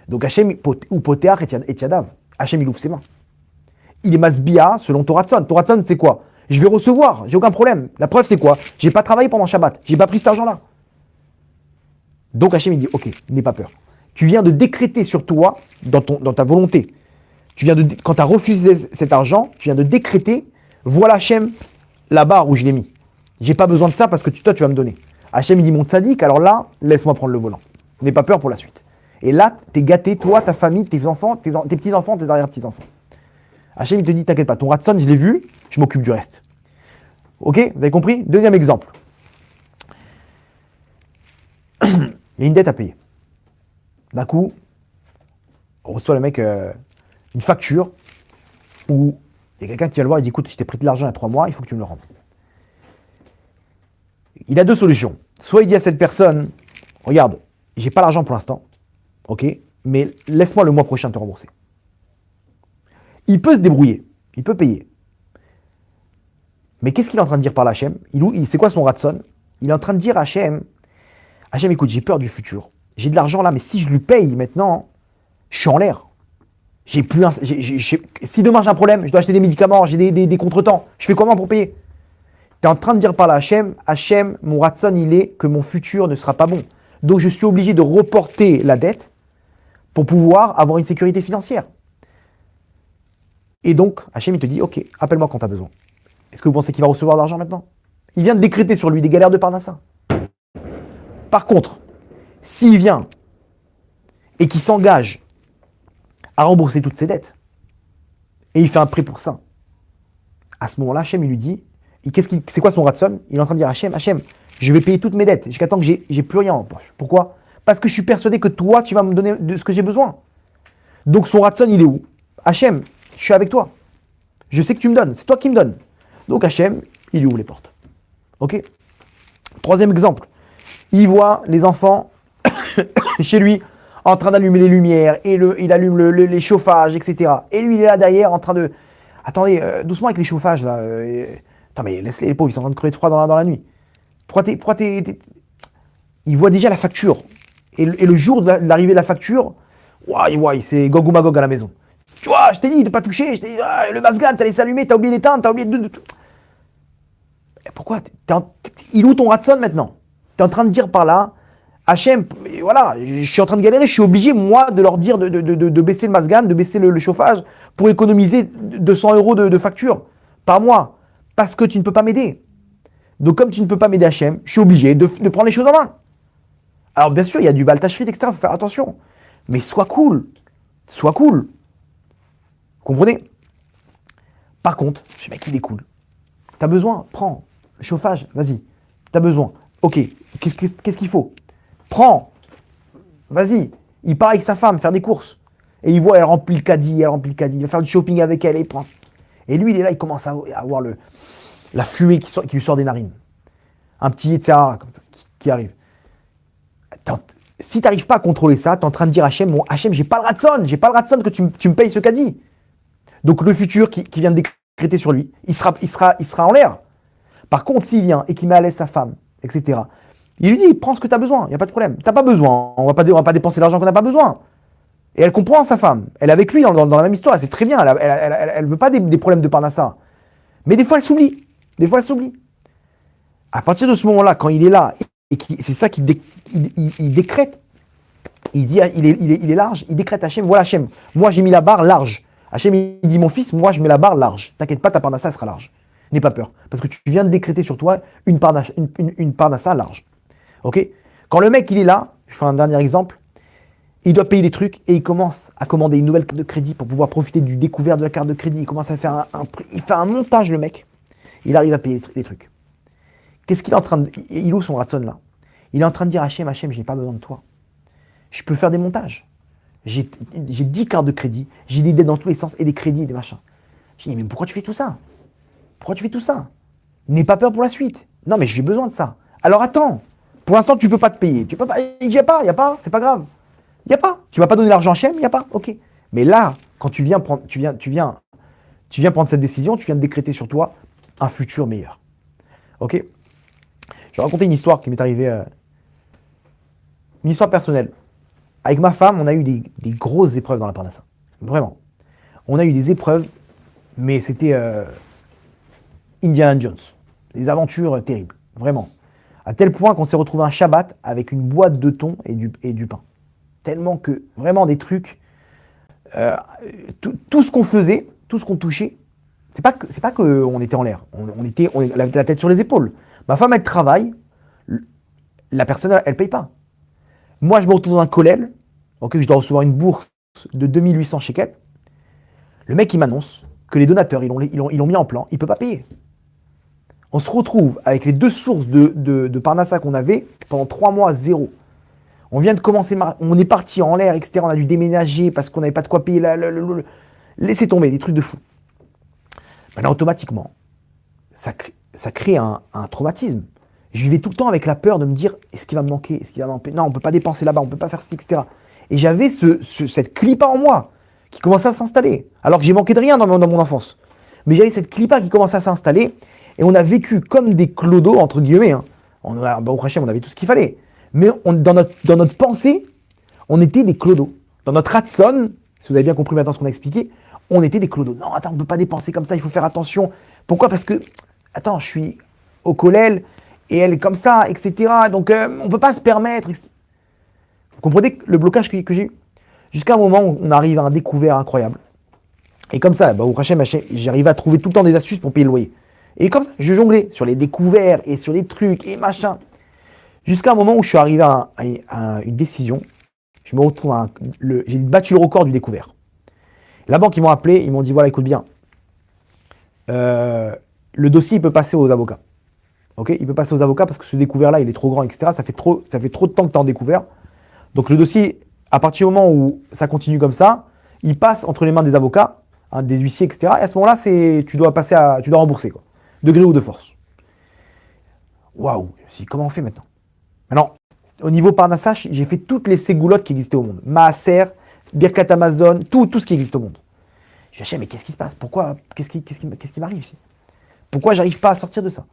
Donc Hachem, ou Poteach et Yadav, Hachem il ouvre ses mains. il est masbia selon ton ratson. Ton ratson, c'est quoi? Je vais recevoir, j'ai aucun problème. La preuve, c'est quoi? J'ai pas travaillé pendant Shabbat, j'ai pas pris cet argent-là. Donc Hachem, il dit, ok, n'aie pas peur. Tu viens de décréter sur toi, dans ta volonté, quand tu as refusé cet argent, tu viens de décréter, voilà Hachem, la barre où je l'ai mis. J'ai pas besoin de ça parce que toi, tu vas me donner. Hachem, il dit, mon tzaddik, alors là, laisse-moi prendre le volant. N'aie pas peur pour la suite. Et là, t'es gâté, toi, ta famille, tes enfants, tes petits-enfants, tes arrière-petits-enfants. Hachem, il te dit, t'inquiète pas, ton ratson, je l'ai vu, je m'occupe du reste. Ok, vous avez compris? Deuxième exemple. Il y a une dette à payer. D'un coup, on reçoit le mec une facture où il y a quelqu'un qui va le voir et dit, écoute, je t'ai prêté de l'argent il y a 3 mois, il faut que tu me le rendes. Il a 2 solutions. Soit il dit à cette personne, regarde, j'ai pas l'argent pour l'instant, ok, mais laisse-moi le mois prochain te rembourser. Il peut se débrouiller, il peut payer. Mais qu'est-ce qu'il est en train de dire par là, Hachem? C'est quoi son ratson? Il est en train de dire à Hachem, écoute, j'ai peur du futur. J'ai de l'argent là, mais si je lui paye maintenant, je suis en l'air. Si demain j'ai un problème, je dois acheter des médicaments, j'ai des contretemps, je fais comment pour payer? Tu es en train de dire par là, Hachem, mon ratson, il est que mon futur ne sera pas bon. Donc je suis obligé de reporter la dette pour pouvoir avoir une sécurité financière. Et donc, Hachem, il te dit, ok, appelle-moi quand tu as besoin. Est-ce que vous pensez qu'il va recevoir de l'argent maintenant? Il vient de décréter sur lui des galères de Parnassa. Par contre, s'il vient et qu'il s'engage à rembourser toutes ses dettes, et il fait un prêt pour ça, à ce moment-là, Hachem, il lui dit, c'est quoi son ratson? Il est en train de dire, Hachem, je vais payer toutes mes dettes jusqu'à temps que j'ai plus rien en poche. Pourquoi? Parce que je suis persuadé que toi, tu vas me donner de ce que j'ai besoin. Donc son ratson, il est où? Hachem, je suis avec toi. Je sais que tu me donnes, c'est toi qui me donnes. Donc Hachem, il lui ouvre les portes. Ok? Troisième exemple. Il voit les enfants chez lui en train d'allumer les lumières, et il allume les chauffages, etc. Et lui, il est là derrière en train de... Attendez, doucement avec les chauffages, là. Attends, mais laisse-les, les pauvres, ils sont en train de crever de froid dans la nuit. Il voit déjà la facture. Et le jour de l'arrivée de la facture, c'est Gog ou Magog à la maison. Tu vois, je t'ai dit de ne pas toucher, je t'ai dit, le masgan, t'as laissé allumer, t'as oublié d'éteindre, t'as oublié de... Pourquoi? Il est où ton ratson maintenant? T'es en train de dire par là, Hachem, voilà, je suis en train de galérer, je suis obligé, moi, de leur dire de baisser le masgan, de baisser le chauffage pour économiser 200 € de facture par mois. Parce que tu ne peux pas m'aider. Donc, comme tu ne peux pas m'aider, Hachem, je suis obligé de prendre les choses en main. Alors, bien sûr, il y a du baltachrit, etc., il faut faire attention. Mais sois cool. Sois cool. Vous comprenez? Par contre, ce mec, il est cool. T'as besoin, prends. Le chauffage, vas-y. T'as besoin. Ok, qu'est-ce qu'il faut? Prends. Vas-y. Il part avec sa femme faire des courses. Et il voit, elle remplit le caddie. Il va faire du shopping avec elle et il prend. Et lui, il est là, il commence à avoir la fumée qui lui sort des narines. Un petit etc. comme ça, qui arrive. Si tu n'arrives pas à contrôler ça, tu es en train de dire à Hachem, bon, Hachem, j'ai pas le ratson que tu me payes ce caddie. Donc le futur qui vient de décréter sur lui, il sera en l'air. Par contre, s'il vient et qu'il met à l'aise sa femme, etc., il lui dit, prends ce que tu as besoin, il n'y a pas de problème. Tu n'as pas besoin, on va pas dépenser l'argent qu'on n'a pas besoin. Et elle comprend sa femme, elle est avec lui dans la même histoire, c'est très bien, elle veut pas des problèmes de Parnassa. Mais des fois, elle s'oublie. À partir de ce moment-là, quand il est là, et c'est ça qu'il décrète, il dit, il est large, il décrète Hachem, voilà Hachem, moi j'ai mis la barre large. Hachem, il dit, mon fils, moi je mets la barre large. T'inquiète pas, ta Parnassa, elle sera large. N'aie pas peur, parce que tu viens de décréter sur toi une Parnassa large. Ok? Quand le mec, il est là, je fais un dernier exemple, il doit payer des trucs et il commence à commander une nouvelle carte de crédit pour pouvoir profiter du découvert de la carte de crédit. Il commence à faire il fait un montage, le mec. Il arrive à payer des trucs. Qu'est-ce qu'il est en train de... Il est où son ratson là? Il est en train de dire Hachem, je n'ai pas besoin de toi. Je peux faire des montages. J'ai 10 cartes de crédit, j'ai des dettes dans tous les sens et des crédits et des machins. Je dis, mais pourquoi tu fais tout ça? N'aie pas peur pour la suite. Non, mais j'ai besoin de ça. Alors attends, pour l'instant, tu ne peux pas te payer. Tu peux pas, il n'y a pas, c'est pas grave. Il n'y a pas. Tu ne vas pas donner l'argent à Hachem, il n'y a pas. Ok. Mais là, quand tu viens prendre cette décision, tu viens de décréter sur toi un futur meilleur. Ok. Je vais raconter une histoire qui m'est arrivée, une histoire personnelle. Avec ma femme, on a eu des grosses épreuves dans la Parnassa. Vraiment. On a eu des épreuves, Mais c'était Indiana Jones. Des aventures terribles, vraiment. À tel point qu'on s'est retrouvé un Shabbat avec une boîte de thon et du pain. Tellement que, vraiment des trucs, tout ce qu'on faisait, tout ce qu'on touchait, c'est pas qu'on était en l'air, on la tête sur les épaules. Ma femme, elle travaille, la personne, elle paye pas. Moi, je me retrouve dans un kollel, je dois recevoir une bourse de 2800 shekels. Le mec, il m'annonce que les donateurs, ils l'ont mis en plan, il peut pas payer. On se retrouve avec les 2 sources de Parnassa qu'on avait pendant 3 mois, zéro. On vient de commencer, on est parti en l'air, etc. On a dû déménager parce qu'on n'avait pas de quoi payer. Laissez tomber, des trucs de fou. Maintenant, automatiquement, ça crée un traumatisme. Je vivais tout le temps avec la peur de me dire, est-ce qu'il va me manquer, est-ce qu'il va me manquer. Non, on ne peut pas dépenser là-bas, on ne peut pas faire ci, etc. Et j'avais cette clipa en moi qui commençait à s'installer. Alors que j'ai manqué de rien dans mon enfance. Mais j'avais cette clipa qui commençait à s'installer. Et on a vécu comme des clodos, entre guillemets. Hein. Au Hachem, on avait tout ce qu'il fallait. Mais dans notre pensée, on était des clodos. Dans notre ratson, si vous avez bien compris maintenant ce qu'on a expliqué, on était des clodos. Non, attends, on ne peut pas dépenser comme ça, il faut faire attention. Pourquoi ? Parce que, attends, je suis au kollel et elle est comme ça, etc. Donc, on ne peut pas se permettre. Vous comprenez le blocage que j'ai eu ? Jusqu'à un moment où on arrive à un découvert incroyable. Et comme ça, au Hachem, j'arrivais à trouver tout le temps des astuces pour payer le loyer. Et comme ça, je jonglais sur les découverts et sur les trucs et machin. Jusqu'à un moment où je suis arrivé à une décision. Je me retrouve j'ai battu le record du découvert. La banque, ils m'ont appelé, ils m'ont dit, voilà, écoute bien. Le dossier, il peut passer aux avocats. Ok, il peut passer aux avocats parce que ce découvert-là, il est trop grand, etc. Ça fait trop de temps que tu es en découvert. Donc le dossier, à partir du moment où ça continue comme ça, il passe entre les mains des avocats, des huissiers, etc. Et à ce moment-là, tu dois rembourser, quoi. De gré ou de force. Waouh, je me suis dit, comment on fait maintenant ? Maintenant, au niveau Parnassa, j'ai fait toutes les ségoulottes qui existaient au monde. Maaser, Birkat Amazon, tout ce qui existe au monde. Je me suis dit, mais qu'est-ce qui se passe ? Pourquoi ? Qu'est-ce qui m'arrive ici ? Pourquoi j'arrive pas à sortir de ça ?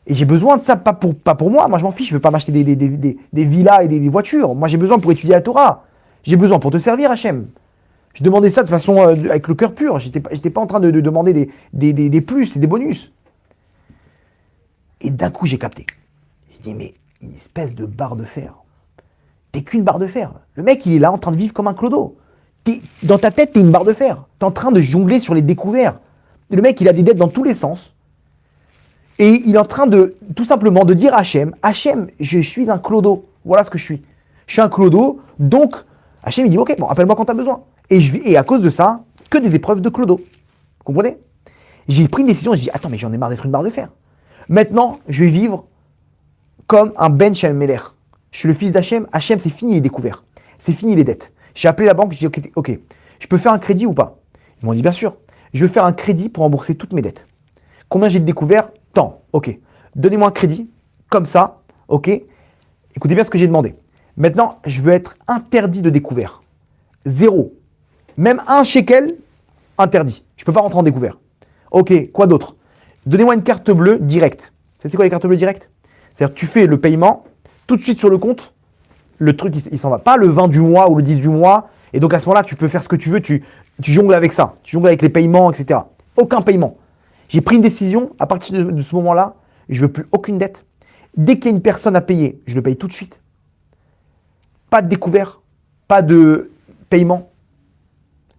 Et j'ai besoin de ça, pas pour moi. Moi, je m'en fiche, je ne veux pas m'acheter des villas et des voitures. Moi, j'ai besoin pour étudier la Torah. J'ai besoin pour te servir, Hachem. Je demandais ça de façon avec le cœur pur. J'étais pas en train de demander des plus et des bonus. Et d'un coup, j'ai capté. J'ai dit, mais une espèce de barre de fer. T'es qu'une barre de fer. Le mec, il est là en train de vivre comme un clodo. Dans ta tête, t'es une barre de fer. T'es en train de jongler sur les découverts. Et le mec, il a des dettes dans tous les sens. Et il est en train de, tout simplement, de dire à Hachem, Hachem, je suis un clodo. Voilà ce que je suis. Je suis un clodo, donc Hachem, il dit, ok, bon, appelle-moi quand t'as besoin. Et à cause de ça, que des épreuves de clodo. Vous comprenez ? J'ai pris une décision, j'ai dit, attends, mais j'en ai marre d'être une barre de fer. Maintenant, je vais vivre comme un Ben Shel Meler. Je suis le fils d'Hachem. Hachem, c'est fini les découverts. C'est fini les dettes. J'ai appelé la banque, j'ai dit, ok, je peux faire un crédit ou pas ? Ils m'ont dit, bien sûr. Je vais faire un crédit pour rembourser toutes mes dettes. Combien j'ai de découvert ? Tant. Ok. Donnez-moi un crédit, comme ça, ok. Écoutez bien ce que j'ai demandé. Maintenant, je veux être interdit de découvert. 0. Même 1 shekel, interdit. Je ne peux pas rentrer en découvert. Ok, quoi d'autre ? Donnez-moi une carte bleue directe. C'est quoi les cartes bleues directes ? C'est-à-dire que tu fais le paiement, tout de suite sur le compte, le truc, il s'en va. Pas le 20 du mois ou le 10 du mois. Et donc à ce moment-là, tu peux faire ce que tu veux, tu jongles avec ça. Tu jongles avec les paiements, etc. Aucun paiement. J'ai pris une décision, à partir de ce moment-là, je ne veux plus aucune dette. Dès qu'il y a une personne à payer, je le paye tout de suite. Pas de découvert, pas de paiement.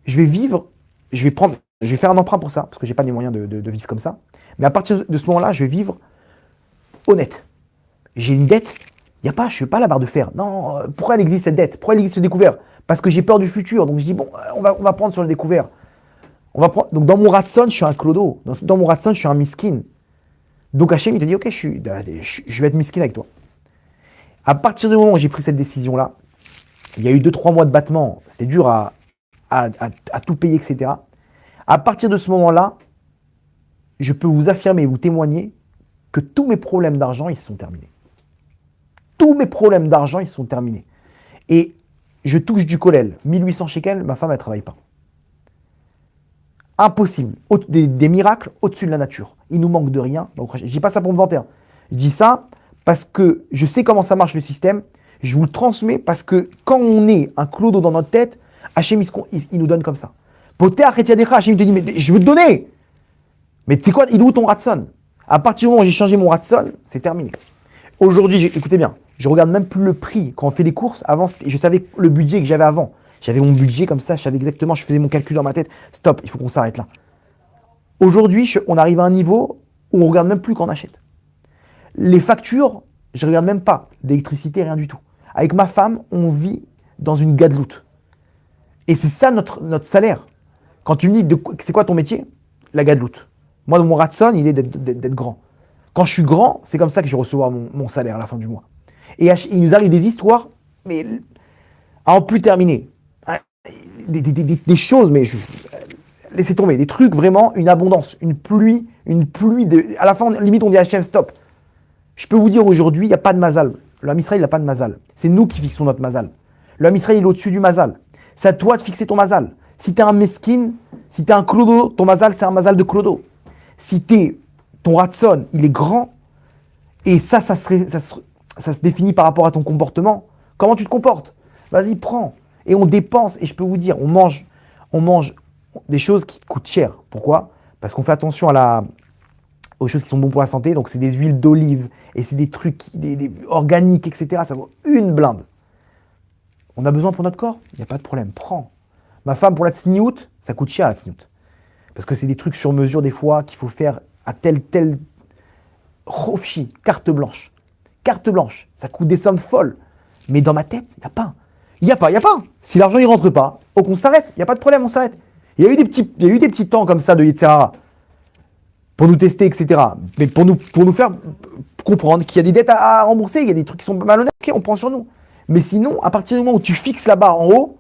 Je vais vivre, je vais faire un emprunt pour ça, parce que je n'ai pas les moyens de vivre comme ça. Mais à partir de ce moment-là, je vais vivre honnête. J'ai une dette, je ne suis pas la barre de fer. Non, pourquoi elle existe cette dette ? Pourquoi elle existe ce découvert ? Parce que j'ai peur du futur. Donc je dis, bon, on va prendre sur le découvert. Donc dans mon ratson, je suis un clodo. Dans mon ratson, je suis un miskin. Donc Hachem, il te dit, ok, je vais être miskin avec toi. À partir du moment où j'ai pris cette décision-là, il y a eu 2-3 mois de battement. C'était dur à tout payer, etc. À partir de ce moment-là, je peux vous affirmer et vous témoigner que tous mes problèmes d'argent, ils sont terminés. Tous mes problèmes d'argent, ils sont terminés. Et je touche du kollel. 1800 shekels, ma femme, elle ne travaille pas. Impossible. Des miracles au-dessus de la nature. Il nous manque de rien. Donc, je ne dis pas ça pour me vanter. Je dis ça parce que je sais comment ça marche le système. Je vous le transmets parce que quand on est un clodo dans notre tête, Hachem, il nous donne comme ça. Poter Achetiadecha, Hachem te dit, mais je veux te donner. Mais tu sais quoi, il est où ton ratson? À partir du moment où j'ai changé mon ratson, c'est terminé. Aujourd'hui, écoutez bien, je regarde même plus le prix quand on fait les courses. Avant, je savais le budget que j'avais avant. J'avais mon budget comme ça, je savais exactement, je faisais mon calcul dans ma tête. Stop, il faut qu'on s'arrête là. Aujourd'hui, on arrive à un niveau où on regarde même plus quand on achète. Les factures, je regarde même pas d'électricité, rien du tout. Avec ma femme, on vit dans une gadeloute. Et c'est ça notre salaire. Quand tu me dis, c'est quoi ton métier? La gadeloute. Moi, mon ratson, il est d'être grand. Quand je suis grand, c'est comme ça que je vais recevoir mon salaire à la fin du mois. Et il nous arrive des histoires, mais à en plus terminer. Des choses, mais laissez tomber. Des trucs vraiment, une abondance, une pluie à la fin, limite, on dit Hachem, stop. Je peux vous dire aujourd'hui, il n'y a pas de mazal. Le Ham Israël, il n'a pas de mazal. C'est nous qui fixons notre mazal. Le Ham Israël, il est au-dessus du mazal. C'est à toi de fixer ton mazal. Si tu es un meskin, si tu es un clodo, ton mazal, c'est un mazal de clodo. Si ton ratson, il est grand, et ça se définit par rapport à ton comportement. Comment tu te comportes? Vas-y, prends. Et on dépense, et je peux vous dire, on mange des choses qui coûtent cher. Pourquoi? Parce qu'on fait attention aux choses qui sont bonnes pour la santé. Donc, c'est des huiles d'olive, et c'est des trucs des organiques, etc. Ça vaut une blinde. On a besoin pour notre corps? Il n'y a pas de problème, prends. Ma femme, pour la tsniout, ça coûte cher la tsniout. Parce que c'est des trucs sur mesure des fois qu'il faut faire à tel Rofchi, carte blanche. Carte blanche, ça coûte des sommes folles. Mais dans ma tête, il n'y a pas. Si l'argent ne rentre pas, on s'arrête, il n'y a pas de problème, on s'arrête. Il y a eu des petits temps comme ça de Yetzirah pour nous tester, etc. Mais pour nous faire comprendre qu'il y a des dettes à rembourser, il y a des trucs qui sont malhonnêtes, ok, on prend sur nous. Mais sinon, à partir du moment où tu fixes la barre en haut,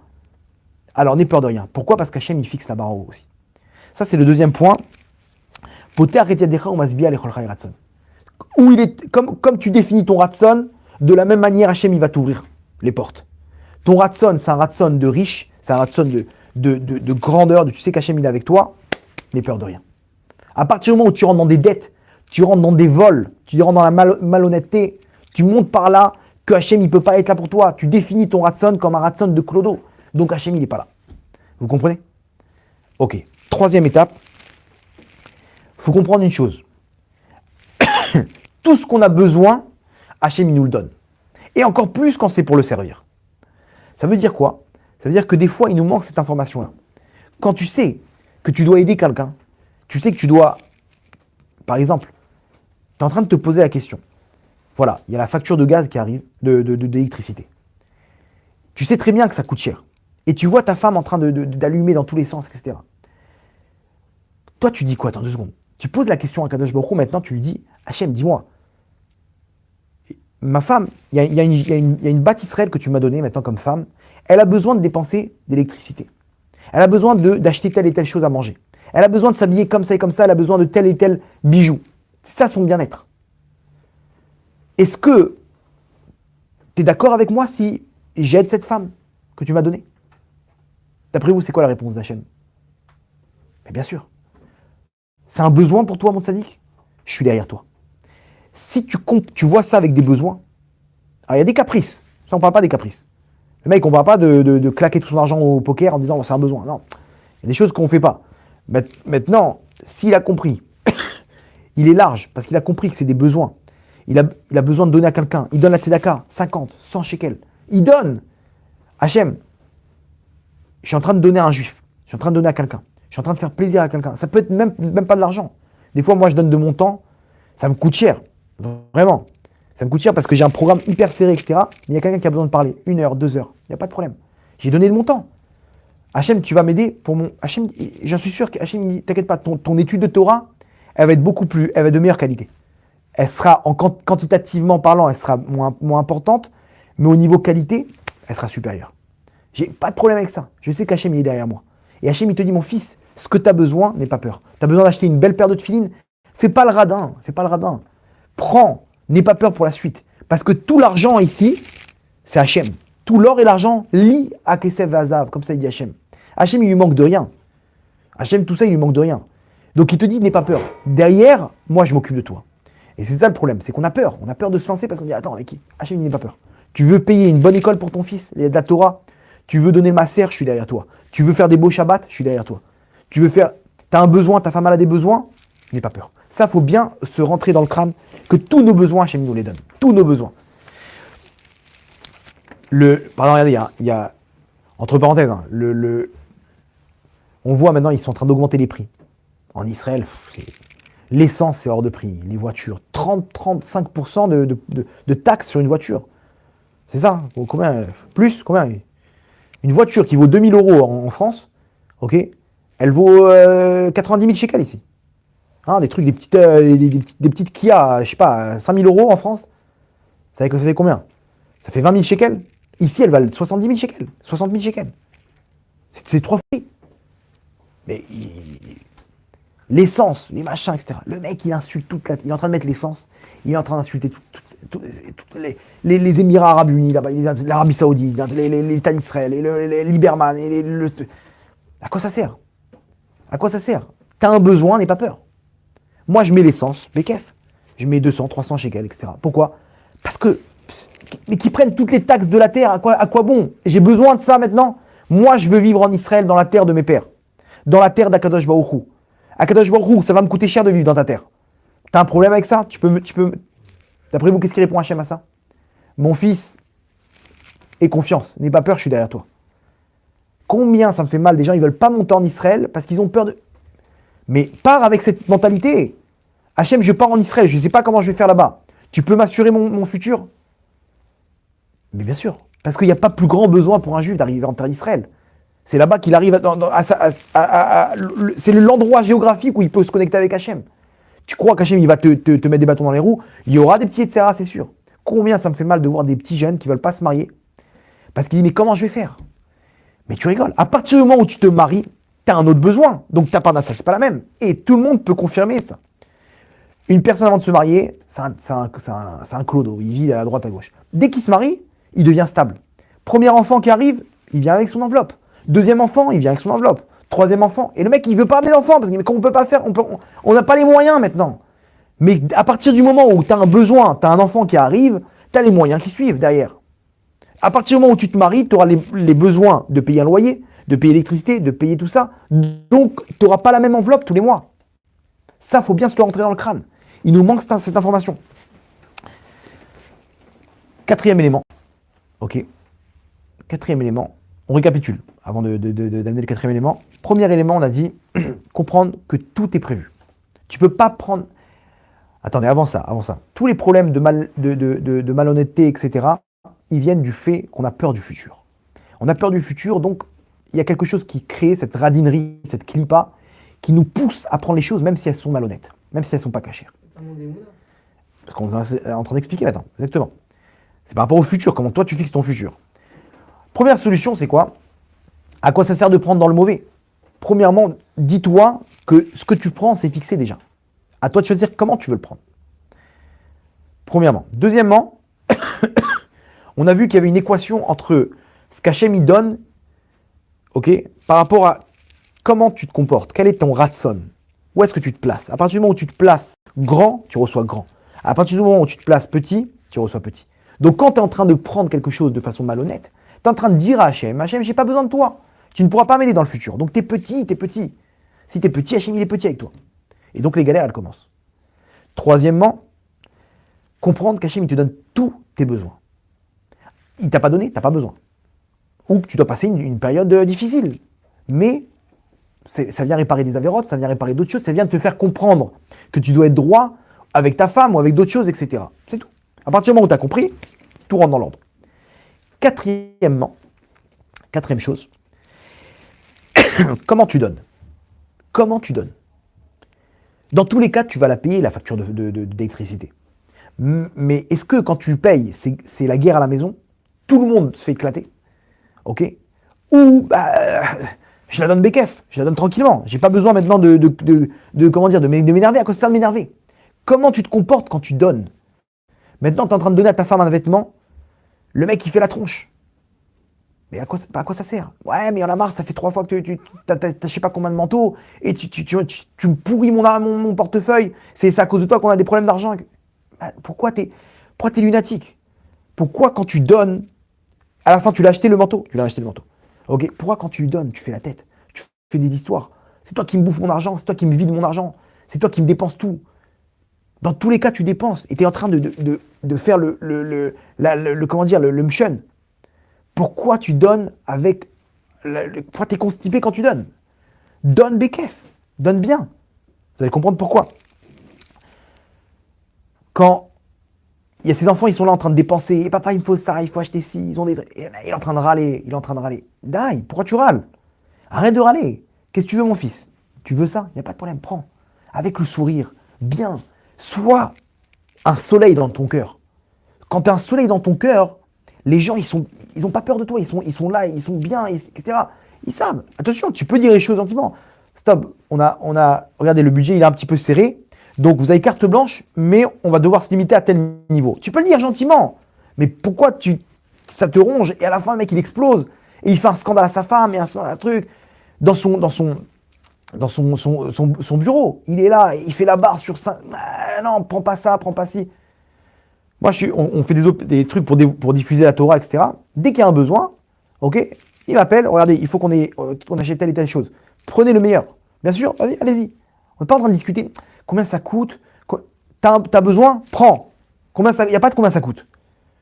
alors n'aie peur de rien. Pourquoi? Parce qu'Hachem, il fixe la barre en haut aussi. Ça, c'est le deuxième point. Poter Achetiadecha ou Masbia lechol chay ratson. Où il est, comme tu définis ton ratson, de la même manière, Hachem, il va t'ouvrir les portes. Ton ratson, c'est un ratson de riche, c'est un ratson de grandeur, tu sais qu'Hachem, il est avec toi, n'aie peur de rien. À partir du moment où tu rentres dans des dettes, tu rentres dans des vols, tu rentres dans la malhonnêteté, tu montes par là, que Hachem, il ne peut pas être là pour toi. Tu définis ton ratson comme un ratson de clodo. Donc Hachem, il n'est pas là. Vous comprenez? Ok. Troisième étape. Il faut comprendre une chose. Tout ce qu'on a besoin, Hachem, il nous le donne. Et encore plus quand c'est pour le servir. Ça veut dire quoi? Ça veut dire que des fois, il nous manque cette information-là. Quand tu sais que tu dois aider quelqu'un, tu sais que tu dois, par exemple, tu es en train de te poser la question. Voilà, il y a la facture de gaz qui arrive, d'électricité. Tu sais très bien que ça coûte cher. Et tu vois ta femme en train d'allumer dans tous les sens, etc. Toi, tu dis quoi? Attends 2 secondes. Tu poses la question à Kadosh Baruch Hu, maintenant tu lui dis, Hachem, dis-moi, ma femme, il y a une Bat Israël que tu m'as donnée maintenant comme femme, elle a besoin de dépenser d'électricité. Elle a besoin d'acheter telle et telle chose à manger. Elle a besoin de s'habiller comme ça et comme ça, elle a besoin de tel et tel bijou. C'est ça son bien-être. Est-ce que tu es d'accord avec moi si j'aide cette femme que tu m'as donnée? D'après vous, c'est quoi la réponse d'Hachem? Mais bien sûr. C'est un besoin pour toi, mon tzaddik? Je suis derrière toi. Si tu vois ça avec des besoins, alors il y a des caprices. Ça, on ne parle pas des caprices. Le mec, on ne parle pas de claquer tout son argent au poker en disant c'est un besoin. Non. Il y a des choses qu'on ne fait pas. Maintenant, s'il a compris, il est large parce qu'il a compris que c'est des besoins. Il a besoin de donner à quelqu'un. Il donne la tzedaka, 50, 100 shekels. Il donne. Hachem, je suis en train de donner à un juif. Je suis en train de donner à quelqu'un. Je suis en train de faire plaisir à quelqu'un. Ça peut être même pas de l'argent. Des fois, moi, je donne de mon temps. Ça me coûte cher. Vraiment. Ça me coûte cher parce que j'ai un programme hyper serré, etc. Mais il y a quelqu'un qui a besoin de parler. 1 heure, 2 heures. Il n'y a pas de problème. J'ai donné de mon temps. Hachem, tu vas m'aider pour mon... Hachem, j'en suis sûr qu'Hachem me dit, t'inquiète pas, ton étude de Torah, elle va être elle va être de meilleure qualité. Elle sera, quantitativement parlant, elle sera moins importante, mais au niveau qualité, elle sera supérieure. J'ai pas de problème avec ça. Je sais qu'Hachem, il est derrière moi. Et Hachem, il te dit, mon fils, ce que tu as besoin, n'aie pas peur. Tu as besoin d'acheter une belle paire de tefilines, fais pas le radin. Prends, n'aie pas peur pour la suite. Parce que tout l'argent ici, c'est Hachem. Tout l'or et l'argent lie à Kesef Vazav, comme ça il dit Hachem. Hachem, il lui manque de rien. Hachem, tout ça, il lui manque de rien. Donc il te dit, n'aie pas peur. Derrière, moi, je m'occupe de toi. Et c'est ça le problème, c'est qu'on a peur. On a peur de se lancer parce qu'on dit, attends, avec qui? Hachem, il n'aie pas peur. Tu veux payer une bonne école pour ton fils, il y a de la Torah. Tu veux donner ma serre, je suis derrière toi. Tu veux faire des beaux Shabbats, je suis derrière toi. T'as un besoin, ta femme elle a des besoins, n'aie pas peur. Ça, faut bien se rentrer dans le crâne que tous nos besoins, Hachem nous les donne. Tous nos besoins. Pardon, regardez, il y a entre parenthèses, hein, on voit maintenant, ils sont en train d'augmenter les prix. En Israël, l'essence, c'est hors de prix. Les voitures, 30-35% de taxes sur une voiture. C'est ça, combien plus, combien? Une voiture qui vaut 2000 € en France, ok, elle vaut 90 000 shekels ici. Hein, des trucs, des petites Kia, je sais pas, 5000 € en France. Vous savez que ça fait combien? Ça fait 20 000 shekels. Ici, elle valent 70 000 shekels, 60 000 shekels. C'est 3 prix. Mais l'essence, les machins, etc. Le mec, il insulte il est en train de mettre l'essence. Il est en train d'insulter toutes les Émirats Arabes Unis, là-bas, l'Arabie Saoudite, l'État d'Israël, les Lieberman. À quoi ça sert? À quoi ça sert? T'as un besoin, n'aie pas peur. Moi, je mets l'essence, Bekef. Je mets 200, 300 shekels, etc. Pourquoi? Parce que, mais qu'ils prennent toutes les taxes de la terre, à quoi bon? J'ai besoin de ça maintenant. Moi, je veux vivre en Israël, dans la terre de mes pères. Dans la terre d'Akadosh Baruch Hu. Akadosh Baruch Hu, ça va me coûter cher de vivre dans ta terre. T'as un problème avec ça? Tu peux. D'après vous, qu'est-ce qu'il répond Hachem à ça? Mon fils, aie confiance, n'aie pas peur, je suis derrière toi. Combien ça me fait mal des gens, ils veulent pas monter en Israël parce qu'ils ont peur de. Mais pars avec cette mentalité. Hachem, je pars en Israël, je ne sais pas comment je vais faire là-bas. Tu peux m'assurer mon futur? Mais bien sûr, parce qu'il n'y a pas plus grand besoin pour un juif d'arriver en terre d'Israël. C'est là-bas qu'il arrive c'est l'endroit géographique où il peut se connecter avec Hachem. Tu crois qu'Hachem il va te mettre des bâtons dans les roues? Il y aura des petits etc. C'est sûr. Combien ça me fait mal de voir des petits jeunes qui ne veulent pas se marier? Parce qu'ils disent mais comment je vais faire? Mais tu rigoles. À partir du moment où tu te maries, tu as un autre besoin. Donc ta part d'un ça, c'est pas la même. Et tout le monde peut confirmer ça. Une personne avant de se marier, c'est un clodo. Il vit à droite à gauche. Dès qu'il se marie, il devient stable. Premier enfant qui arrive, il vient avec son enveloppe. Deuxième enfant, il vient avec son enveloppe. Troisième enfant. Et le mec, il veut pas amener d'enfant parce qu'on peut pas faire. On n'a pas les moyens maintenant. Mais à partir du moment où tu as un besoin, tu as un enfant qui arrive, tu as les moyens qui suivent derrière. À partir du moment où tu te maries, tu auras les besoins de payer un loyer, de payer l'électricité, de payer tout ça. Donc, tu n'auras pas la même enveloppe tous les mois. Ça, faut bien se le rentrer dans le crâne. Il nous manque cette information. Quatrième élément. Ok. Quatrième élément. On récapitule avant d'amener le quatrième élément. Premier élément, on a dit comprendre que tout est prévu. Tu peux pas prendre. Attendez, avant ça. Tous les problèmes de malhonnêteté, etc., ils viennent du fait qu'on a peur du futur. On a peur du futur, donc il y a quelque chose qui crée cette radinerie, cette clipa, qui nous pousse à prendre les choses, même si elles sont malhonnêtes, même si elles ne sont pas cachées. Parce qu'on est en train d'expliquer maintenant, exactement. C'est par rapport au futur, comment toi tu fixes ton futur. Première solution, c'est quoi? À quoi ça sert de prendre dans le mauvais? Premièrement, dis-toi que ce que tu prends, c'est fixé déjà. À toi de choisir comment tu veux le prendre. Premièrement. Deuxièmement, on a vu qu'il y avait une équation entre ce qu'Hachem il donne, ok, par rapport à comment tu te comportes, quel est ton ratson, où est-ce que tu te places. À partir du moment où tu te places grand, tu reçois grand. À partir du moment où tu te places petit, tu reçois petit. Donc quand tu es en train de prendre quelque chose de façon malhonnête, tu es en train de dire à Hachem, Hachem, j'ai pas besoin de toi. Tu ne pourras pas m'aider dans le futur. Donc tu es petit. Si tu es petit, Hachem il est petit avec toi. Et donc les galères, elles commencent. Troisièmement, comprendre qu'Hachem il te donne tous tes besoins. Il t'a pas donné, t'as pas besoin. Ou que tu dois passer une période difficile. Mais ça vient réparer des avérotes, ça vient réparer d'autres choses, ça vient te faire comprendre que tu dois être droit avec ta femme ou avec d'autres choses, etc. C'est tout. À partir du moment où tu as compris, tout rentre dans l'ordre. Quatrième chose, comment tu donnes? Comment tu donnes? Dans tous les cas, tu vas la payer, la facture d'électricité. Mais est-ce que quand tu payes, c'est la guerre à la maison? Tout le monde se fait éclater, ok? Ou je la donne békef, je la donne tranquillement. J'ai pas besoin maintenant de m'énerver. À quoi ça sert de m'énerver? Comment tu te comportes quand tu donnes? Maintenant, tu es en train de donner à ta femme un vêtement, le mec il fait la tronche. Mais à quoi ça sert? Ouais, mais il y en a marre, ça fait 3 fois que tu as je sais pas combien de manteaux, et tu me pourris mon portefeuille, c'est à cause de toi qu'on a des problèmes d'argent. Pourquoi t'es lunatique? Pourquoi quand tu donnes, à la fin tu l'as acheté le manteau? Tu l'as acheté le manteau. Ok, pourquoi quand tu lui donnes, tu fais la tête? Tu fais des histoires. C'est toi qui me bouffe mon argent, c'est toi qui me vide mon argent, c'est toi qui me dépense tout. Dans tous les cas, tu dépenses et tu es en train de faire comment dire, le mchun. Pourquoi tu donnes avec. Pourquoi tu es constipé quand tu donnes? Donne Bekef, donne bien. Vous allez comprendre pourquoi. Quand il y a ces enfants, ils sont là en train de dépenser. Et papa, il me faut ça, il faut acheter ci. Ils ont des... Il est en train de râler, il est en train de râler. Dai, pourquoi tu râles? Arrête de râler. Qu'est-ce que tu veux, mon fils? Tu veux ça? Il n'y a pas de problème, prends. Avec le sourire, bien. Sois un soleil dans ton cœur. Quand tu as un soleil dans ton cœur, les gens, ils ont pas peur de toi. Ils sont là, ils sont bien, etc. Ils savent. Attention, tu peux dire les choses gentiment. Stop, regardez, le budget, il est un petit peu serré. Donc, vous avez carte blanche, mais on va devoir se limiter à tel niveau. Tu peux le dire gentiment. Mais pourquoi ça te ronge et à la fin, le mec, il explose et il fait un scandale à sa femme et un truc dans son bureau. Il est là, il fait la barre sur ça. Ah, non, prends pas ça, prends pas ci. Moi, on fait des trucs pour diffuser la Torah, etc. Dès qu'il y a un besoin, ok, il m'appelle, regardez, il faut qu'on achète telle et telle chose. Prenez le meilleur. Bien sûr, vas-y, allez-y. On n'est pas en train de discuter combien ça coûte. T'as besoin, prends. Il n'y a pas de combien ça coûte.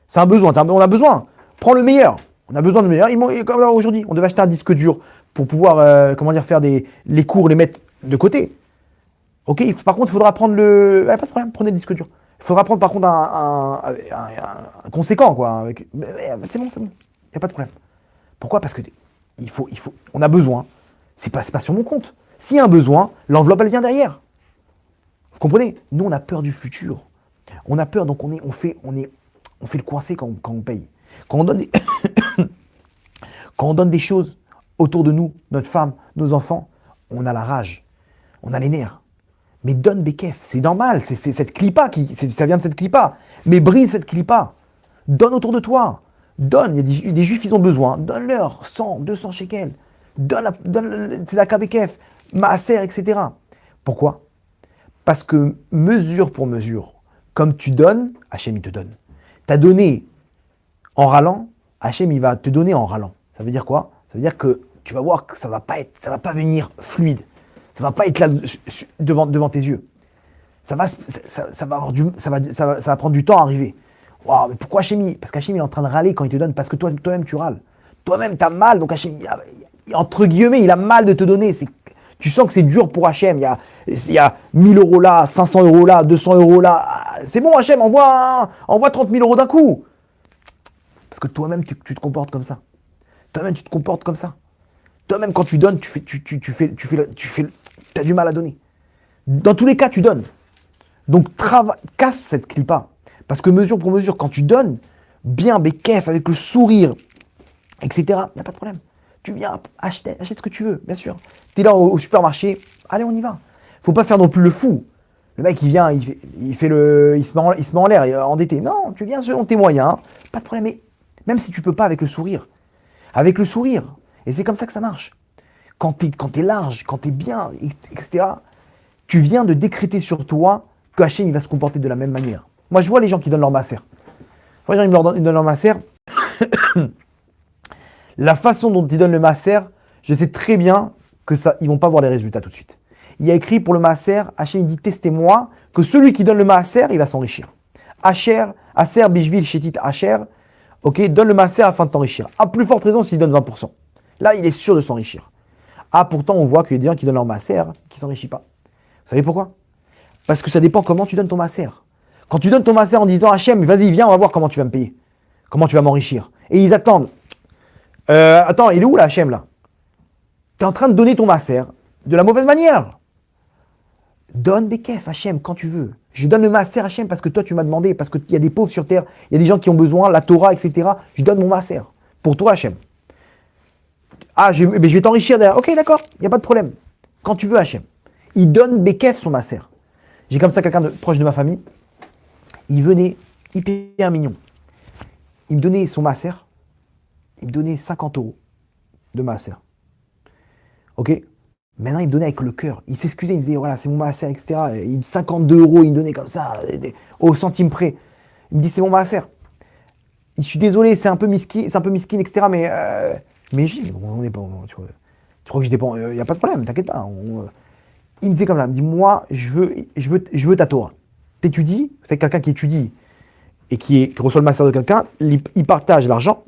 C'est un besoin, on a besoin. Prends le meilleur. On a besoin de meilleur. Comme aujourd'hui, on devait acheter un disque dur pour pouvoir faire les cours, les mettre de côté. Ok, par contre, il faudra prendre pas de problème, prenez le disque dur. Il faudra prendre par contre un conséquent, quoi. C'est bon. Il n'y a pas de problème. Pourquoi? Parce que on a besoin. C'est pas sur mon compte. S'il y a un besoin, l'enveloppe, elle vient derrière. Vous comprenez? Nous, on a peur du futur. On a peur, donc on fait le coincé quand on paye. Quand on donne des quand on donne des choses autour de nous, notre femme, nos enfants, on a la rage, on a les nerfs. Mais donne des kefs, c'est normal, c'est cette clipa, ça vient de cette clipa. Mais brise cette clipa. Donne autour de toi. Donne, il y a des juifs, ils ont besoin. Donne-leur 100, 200 shekels. Donne c'est la kabekef, maaser, etc. Pourquoi? Parce que mesure pour mesure, comme tu donnes, Hachem il te donne. Tu as donné en râlant, Hachem il va te donner en râlant. Ça veut dire quoi? Ça veut dire que tu vas voir que ça va pas venir fluide. Ça va pas être là devant tes yeux. Ça va prendre du temps à arriver. Waouh, mais pourquoi Hachem? Parce qu'Hachem il est en train de râler quand il te donne, parce que toi-même tu râles. Toi-même tu as mal, donc Hachem, entre guillemets, il a mal de te donner. Tu sens que c'est dur pour Hachem. Il y a 1000 euros là, 500 euros là, 200 euros là. C'est bon Hachem, envoie 30 000 euros d'un coup. Parce que toi-même tu te comportes comme ça. Toi-même tu te comportes comme ça. Toi-même quand tu donnes, tu as du mal à donner. Dans tous les cas, tu donnes. Donc casse cette clipa. Parce que mesure pour mesure, quand tu donnes, bien, békef, avec le sourire, etc., il n'y a pas de problème. Tu viens, achète ce que tu veux, bien sûr. Tu es là au supermarché, allez, on y va. Faut pas faire non plus le fou. Le mec, il vient, il se met en l'air, il est endetté. Non, tu viens selon tes moyens, pas de problème. Mais même si tu peux pas avec le sourire. Avec le sourire. Et c'est comme ça que ça marche. Quand t'es large, quand t'es bien, etc., tu viens de décréter sur toi que Hachem, il va se comporter de la même manière. Moi, je vois les gens qui donnent leur maaser. Ils donnent leur maaser. La façon dont ils donnent le maaser, je sais très bien que ils vont pas voir les résultats tout de suite. Il y a écrit pour le maaser, Hachem il dit testez-moi que celui qui donne le maaser, il va s'enrichir. Aser bishvil shetit Asher, ok, donne le maaser afin de t'enrichir. À plus forte raison s'il donne 20%. Là, il est sûr de s'enrichir. Ah, pourtant, on voit qu'il y a des gens qui donnent leur maaser qui ne s'enrichissent pas. Vous savez pourquoi? Parce que ça dépend comment tu donnes ton maaser. Quand tu donnes ton maaser en disant Hachem, vas-y, viens, on va voir comment tu vas me payer. Comment tu vas m'enrichir. Et ils attendent. Attends, il est où là, Hachem, là? Tu es en train de donner ton maaser de la mauvaise manière. Donne des kefs, Hachem, quand tu veux. Je donne le maaser, Hachem, parce que toi, tu m'as demandé, parce qu'il y a des pauvres sur terre, il y a des gens qui ont besoin, la Torah, etc. Je donne mon maaser. Pour toi, Hachem. Ah, mais je vais t'enrichir derrière. Ok, d'accord, il n'y a pas de problème. Quand tu veux, Hachem. Il donne Bekef son maaser. J'ai comme ça quelqu'un proche de ma famille. Il venait hyper mignon. Il me donnait son maaser. Il me donnait 50 euros de maaser. Ok. Maintenant, il me donnait avec le cœur. Il s'excusait, il me disait, voilà, c'est mon maaser, etc. Et 52 euros, il me donnait comme ça, au centime près. Il me dit, c'est mon maaser. Je suis désolé, c'est un peu miskin, etc. Mais Mais je dis, on est pas, tu crois que je dépends, il n'y a pas de problème, t'inquiète pas. Il me disait comme ça, il me dit, moi, je veux ta Torah. T'étudies, c'est quelqu'un qui étudie et qui reçoit le master de quelqu'un, il partage l'argent,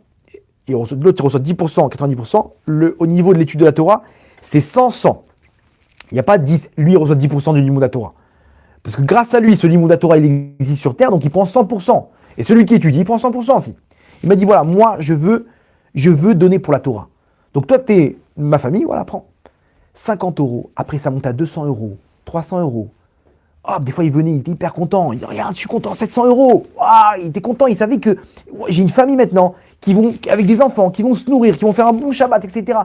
et l'autre il reçoit 10%, 90%, au niveau de l'étude de la Torah, c'est 100-100. Il n'y a pas 10, lui il reçoit 10% du Limud Torah. Parce que grâce à lui, ce Limud Torah, il existe sur Terre, donc il prend 100%. Et celui qui étudie, il prend 100% aussi. Il m'a dit, voilà, moi, je veux donner pour la Torah. Donc toi, t'es ma famille, voilà, prends. 50 euros, après ça monte à 200 euros, 300 euros. Hop, des fois, il venait, il était hyper content. Il disait, regarde, je suis content, 700 euros. Ah, il était content, il savait que j'ai une famille maintenant, avec des enfants, qui vont se nourrir, qui vont faire un bon Shabbat, etc.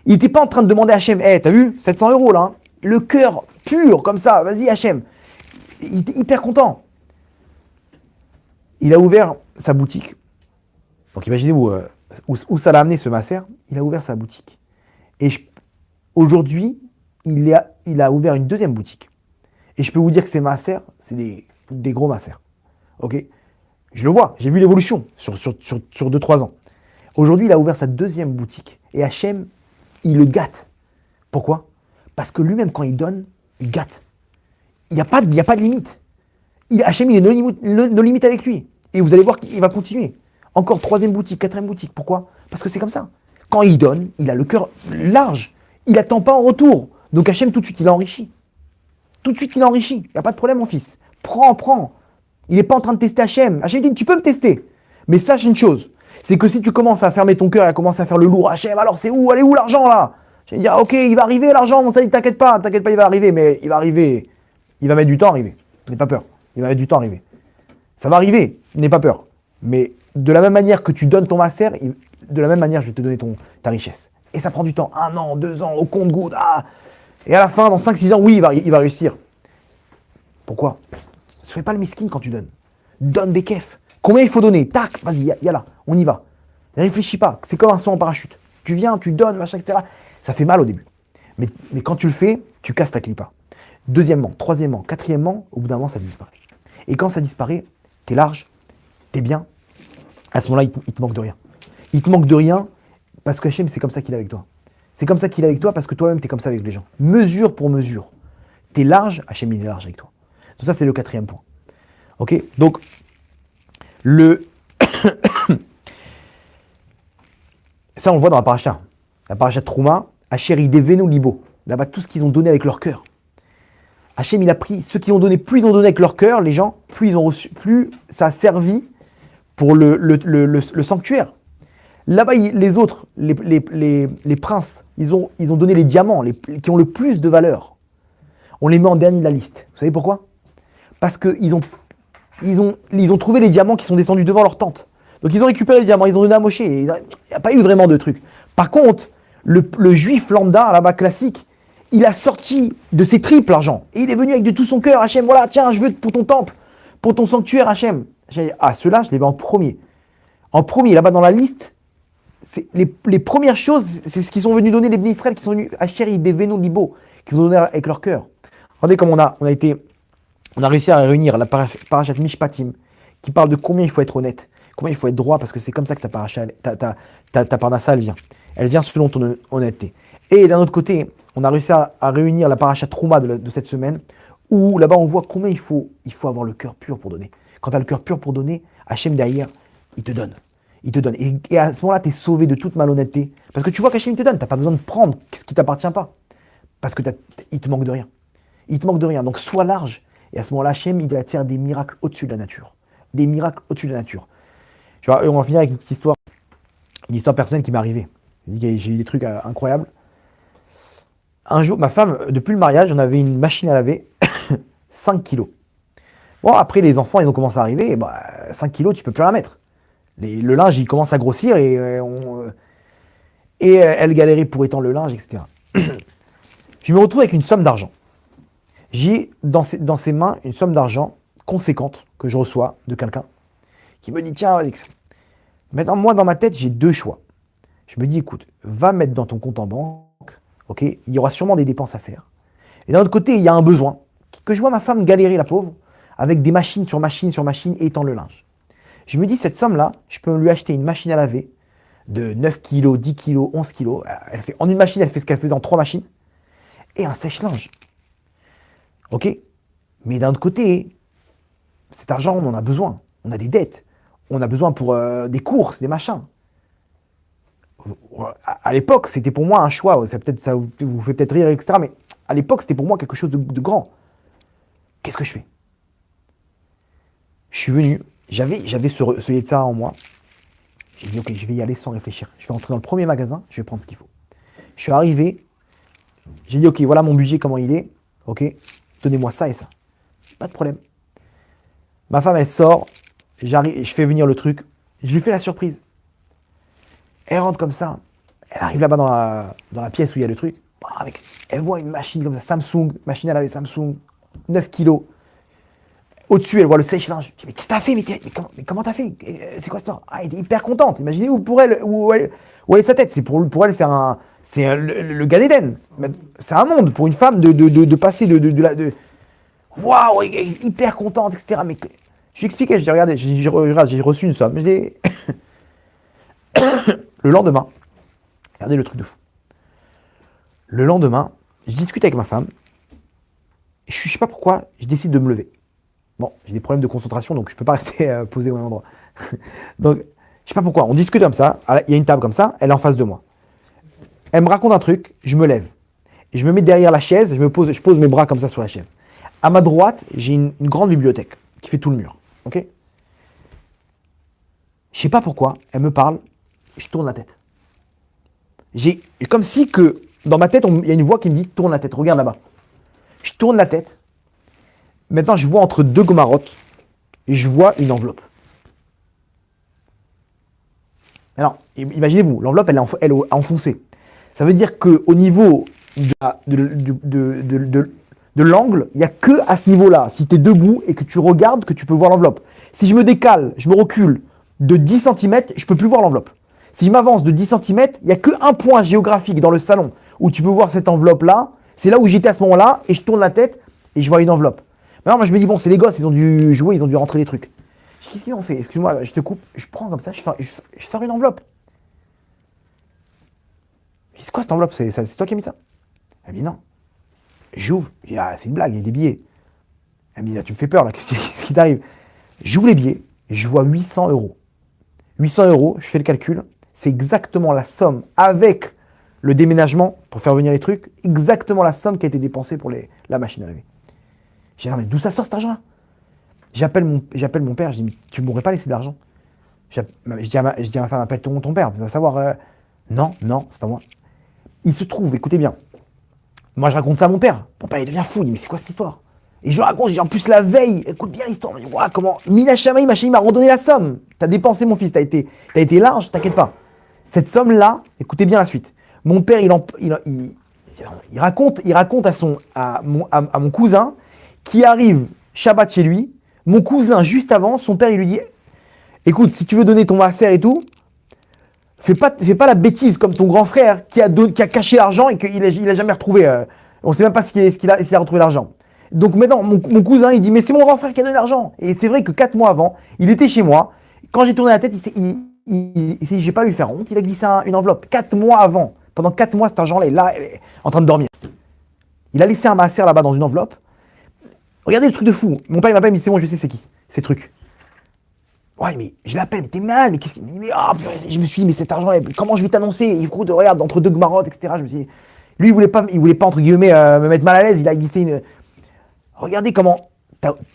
Il n'était pas en train de demander à Hachem, t'as vu, 700 euros là, hein. Le cœur pur, comme ça, vas-y Hachem. Il était hyper content. Il a ouvert sa boutique. Donc imaginez où ça l'a amené ce masser. Il a ouvert sa boutique. Et aujourd'hui, il a ouvert une deuxième boutique. Et je peux vous dire que ces massers, c'est des gros massers. Ok? Je le vois, j'ai vu l'évolution sur 2-3 ans. Aujourd'hui, il a ouvert sa deuxième boutique. Et Hachem, il le gâte. Pourquoi? Parce que lui-même, quand il donne, il gâte. Il n'y a pas de limite. Hachem, il est no limite avec lui. Et vous allez voir qu'il va continuer. Encore troisième boutique, quatrième boutique. Pourquoi? Parce que c'est comme ça. Quand il donne, il a le cœur large. Il n'attend pas en retour. Donc Hachem, tout de suite, il enrichit. Tout de suite, il enrichit. Il n'y a pas de problème, mon fils. Prends. Il n'est pas en train de tester Hachem. Hachem dit, tu peux me tester. Mais sache une chose, c'est que si tu commences à fermer ton cœur et à commencer à faire le lourd, Hachem, alors c'est où? Elle est où l'argent là? Je vais dire, ok, il va arriver l'argent, mon salut, t'inquiète pas, il va arriver, mais il va arriver. Il va mettre du temps à arriver. N'aie pas peur. Il va mettre du temps à arriver. Ça va arriver, n'aie pas peur. Mais de la même manière que tu donnes ton masser, de la même manière, je vais te donner ta richesse. Et ça prend du temps. 1 an, 2 ans, au compte-gouttes. Ah. Et à la fin, dans 5-6 ans, oui, il va réussir. Pourquoi? Ne fais pas le miskin quand tu donnes. Donne des kefs. Combien il faut donner? Tac, vas-y, y a là, on y va. Ne réfléchis pas, c'est comme un saut en parachute. Tu viens, tu donnes, machin, etc. Ça fait mal au début. Mais quand tu le fais, tu casses ta clipa. Deuxièmement, troisièmement, quatrièmement, au bout d'un moment, ça disparaît. Et quand ça disparaît, t'es large, t'es bien. À ce moment-là, il te manque de rien. Il te manque de rien parce que Hachem, c'est comme ça qu'il est avec toi. C'est comme ça qu'il est avec toi parce que toi-même, t'es comme ça avec les gens. Mesure pour mesure. T'es large, Hachem, il est large avec toi. Donc ça, c'est le quatrième point. Ok? Donc, ça, on le voit dans la paracha. La paracha de Trouma, Asher Idevenu Libo. Là-bas, tout ce qu'ils ont donné avec leur cœur. Hachem, il a pris ceux qui ont donné, plus ils ont donné avec leur cœur, les gens, plus ils ont reçu, plus ça a servi pour le sanctuaire. Là-bas, les autres, les princes, ils ont donné les diamants, qui ont le plus de valeur. On les met en dernier de la liste. Vous savez pourquoi? Parce qu'ils ont trouvé les diamants qui sont descendus devant leur tente. Donc ils ont récupéré les diamants, ils ont donné à Moshe. Il n'y a pas eu vraiment de truc. Par contre, le juif lambda, là-bas classique, il a sorti de ses tripes l'argent. Et il est venu avec de tout son cœur. Hachem, voilà, tiens, je veux pour ton temple, pour ton sanctuaire, Hachem. Ceux-là, je les mets en premier. En premier, là-bas dans la liste, c'est les premières choses, c'est ce qu'ils sont venus donner les Bnei Israël, qui sont venus Asher Idevenu Libo, qu'ils ont donné avec leur cœur. Regardez comme on a réussi à réunir la parashat Mishpatim, qui parle de combien il faut être honnête, combien il faut être droit, parce que c'est comme ça que ta parnassa, elle vient. Elle vient selon ton honnêteté. Et d'un autre côté, on a réussi à réunir la parashat Trouma de cette semaine, où là-bas on voit combien il faut avoir le cœur pur pour donner. Quand tu as le cœur pur pour donner, Hachem derrière, il te donne. Il te donne. Et à ce moment-là, tu es sauvé de toute malhonnêteté. Parce que tu vois qu'Hachem te donne, tu n'as pas besoin de prendre ce qui ne t'appartient pas. Parce que il te manque de rien. Il te manque de rien. Donc sois large. Et à ce moment-là, Hachem, il va te faire des miracles au-dessus de la nature. Des miracles au-dessus de la nature. On va finir avec une petite histoire. Une histoire personnelle qui m'est arrivée. J'ai eu des trucs incroyables. Un jour, ma femme, depuis le mariage, on avait une machine à laver, 5 kilos. Bon, après, les enfants, ils ont commencé à arriver, et 5 kilos, tu peux plus la mettre. Le linge, il commence à grossir, et elle galérait pour étendre le linge, etc. Je me retrouve avec une somme d'argent. J'ai dans ses mains une somme d'argent conséquente que je reçois de quelqu'un qui me dit, tiens, maintenant, moi, dans ma tête, j'ai 2 choix. Je me dis, écoute, va mettre dans ton compte en banque, ok, il y aura sûrement des dépenses à faire. Et d'un autre côté, il y a un besoin, que je vois ma femme galérer, la pauvre, avec des machines sur machines sur machines et étendre le linge. Je me dis, cette somme-là, je peux lui acheter une machine à laver de 9 kilos, 10 kilos, 11 kilos. En une machine, elle fait ce qu'elle faisait en 3 machines. Et un sèche-linge. Ok? Mais d'un autre côté, cet argent, on en a besoin. On a des dettes. On a besoin pour des courses, des machins. À l'époque, c'était pour moi un choix. Ça vous fait peut-être rire, etc. Mais à l'époque, c'était pour moi quelque chose de grand. Qu'est-ce que je fais? Je suis venu, j'avais ce Yetzara en moi. J'ai dit, ok, je vais y aller sans réfléchir. Je vais entrer dans le premier magasin, je vais prendre ce qu'il faut. Je suis arrivé, j'ai dit, ok, voilà mon budget, comment il est. Ok, donnez-moi ça et ça. Pas de problème. Ma femme, elle sort, j'arrive, je fais venir le truc, je lui fais la surprise. Elle rentre comme ça, elle arrive là-bas dans la pièce où il y a le truc. Elle voit une machine comme ça, Samsung, machine à laver Samsung, 9 kilos. Au-dessus, elle voit le sèche-linge. Je dis, mais qu'est-ce que t'as fait? Mais comment t'as fait? C'est quoi ça? Ah, elle était hyper contente. Imaginez pour elle, où est sa tête. Pour elle, c'est le Gan Eden. C'est un monde pour une femme de passer de waouh, elle est hyper contente, etc. Mais je lui expliquais, je dis, regardez, j'ai reçu une somme. Le lendemain, regardez le truc de fou. Le lendemain, je discute avec ma femme. Je sais pas pourquoi, je décide de me lever. Bon, j'ai des problèmes de concentration, donc je peux pas rester posé au même endroit. Donc, je sais pas pourquoi, on discute comme ça, il y a une table comme ça, elle est en face de moi. Elle me raconte un truc, je me lève. Et je me mets derrière la chaise, je pose mes bras comme ça sur la chaise. À ma droite, j'ai une grande bibliothèque qui fait tout le mur. Ok? Je sais pas pourquoi, elle me parle, je tourne la tête. Comme si que, dans ma tête, il y a une voix qui me dit, tourne la tête, regarde là-bas. Je tourne la tête. Maintenant, je vois entre deux gomarottes et je vois une enveloppe. Alors, imaginez-vous, l'enveloppe, elle est enfoncée. Ça veut dire qu'au niveau de l'angle, il n'y a que à ce niveau-là. Si tu es debout et que tu regardes, que tu peux voir l'enveloppe. Si je me décale, je me recule de 10 cm, je ne peux plus voir l'enveloppe. Si je m'avance de 10 cm, il n'y a qu'un point géographique dans le salon où tu peux voir cette enveloppe-là. C'est là où j'étais à ce moment-là et je tourne la tête et je vois une enveloppe. Maintenant, moi, je me dis, bon, c'est les gosses, ils ont dû jouer, ils ont dû rentrer des trucs. Qu'est-ce qu'ils ont fait? Excuse-moi, je te coupe, je prends comme ça, je sors une enveloppe. Je dis, c'est quoi cette enveloppe? C'est toi qui as mis ça? Elle me dit, non. J'ouvre, je dis, ah, c'est une blague, il y a des billets. Elle me dit, ah, tu me fais peur là, qu'est-ce qui t'arrive? J'ouvre les billets, et je vois 800 euros. 800 euros, je fais le calcul, c'est exactement la somme avec le déménagement pour faire venir les trucs, exactement la somme qui a été dépensée pour la machine à laver. J'ai dit, mais d'où ça sort cet argent-là? J'appelle mon père, je dis, mais tu ne m'aurais pas laissé de l'argent? Je dis à ma femme, appelle ton père, tu vas savoir. Non, c'est pas moi. Il se trouve, écoutez bien, moi je raconte ça à mon père. Mon père il devient fou, il dit, mais c'est quoi cette histoire? Et je le raconte, je dis, en plus la veille, écoute bien l'histoire. Il me dit, comment Mina Shamaï, ma chérie, m'a redonné la somme. T'as dépensé mon fils, t'as été large, t'inquiète pas. Cette somme-là, écoutez bien la suite. Mon père, il raconte à mon cousin, qui arrive Shabbat chez lui, mon cousin juste avant, son père il lui dit, écoute, si tu veux donner ton maaser et tout, fais pas la bêtise comme ton grand frère qui a caché l'argent et qu'il a jamais retrouvé. On sait même pas s'il a retrouvé l'argent. Donc maintenant, mon cousin il dit, mais c'est mon grand frère qui a donné l'argent. Et c'est vrai que 4 mois avant, il était chez moi. Quand j'ai tourné la tête, il s'est dit, je vais pas lui faire honte, il a glissé une enveloppe. 4 mois avant, pendant 4 mois, cet argent-là est là, en train de dormir. Il a laissé un maaser là-bas dans une enveloppe. Regardez le truc de fou. Mon père il m'appelle, il me dit, c'est bon, je sais c'est qui, ces trucs. Ouais, mais je l'appelle, mais t'es mal, mais qu'est-ce qu'il me dit? Mais je me suis dit, mais cet argent-là, comment je vais t'annoncer? Écoute, regarde, entre deux gmarottes, etc. Je me suis dit, lui, il voulait pas entre guillemets, me mettre mal à l'aise, il a glissé une. Regardez comment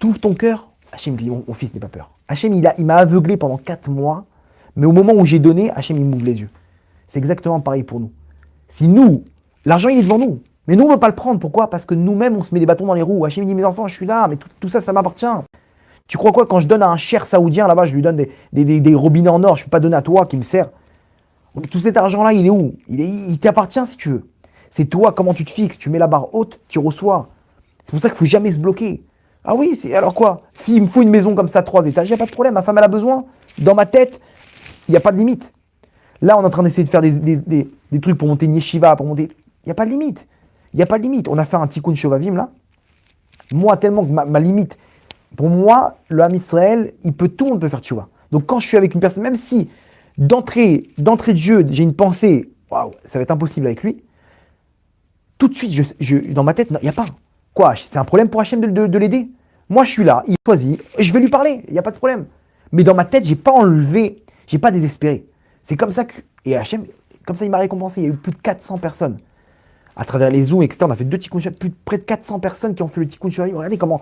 t'ouvres ton cœur. Hachem dit, mon fils n'est pas peur. Hachem, il m'a aveuglé pendant 4 mois, mais au moment où j'ai donné, Hachem, il m'ouvre les yeux. C'est exactement pareil pour nous. Si nous, l'argent, il est devant nous. Mais nous, on ne veut pas le prendre. Pourquoi? Parce que nous-mêmes, on se met des bâtons dans les roues. Hachem dit, mes enfants, je suis là, mais tout ça, ça m'appartient. Tu crois quoi? Quand je donne à un cher saoudien, là-bas, je lui donne des robinets en or, je ne peux pas donner à toi qui me sert. Tout cet argent-là, il est où? Il t'appartient si tu veux. C'est toi, comment tu te fixes. Tu mets la barre haute, tu reçois. C'est pour ça qu'il ne faut jamais se bloquer. Ah oui, alors quoi? S'il me faut une maison comme ça, 3 étages, il n'y a pas de problème. Ma femme, elle a besoin. Dans ma tête, il n'y a pas de limite. Là, on est en train d'essayer de faire des trucs pour monter une yeshiva, pour monter... Il n'y a pas de limite. Il n'y a pas de limite. On a fait un tikkun shovavim là. Moi, tellement que ma limite, pour moi, le Ham Israël, tout le monde peut faire tchouva. Donc quand je suis avec une personne, même si d'entrée de jeu, j'ai une pensée, waouh, ça va être impossible avec lui. Tout de suite, dans ma tête, il n'y a pas. Quoi, c'est un problème pour Hachem de l'aider? Moi, je suis là, il choisit, et je vais lui parler, il n'y a pas de problème. Mais dans ma tête, j'ai pas enlevé, j'ai pas désespéré. C'est comme ça que, et Hachem, comme ça, il m'a récompensé. Il y a eu plus de 400 personnes. À travers les Zooms, etc., on a fait 2 Tikkun Shavim, près de 400 personnes qui ont fait le Tikkun Shavim. Regardez comment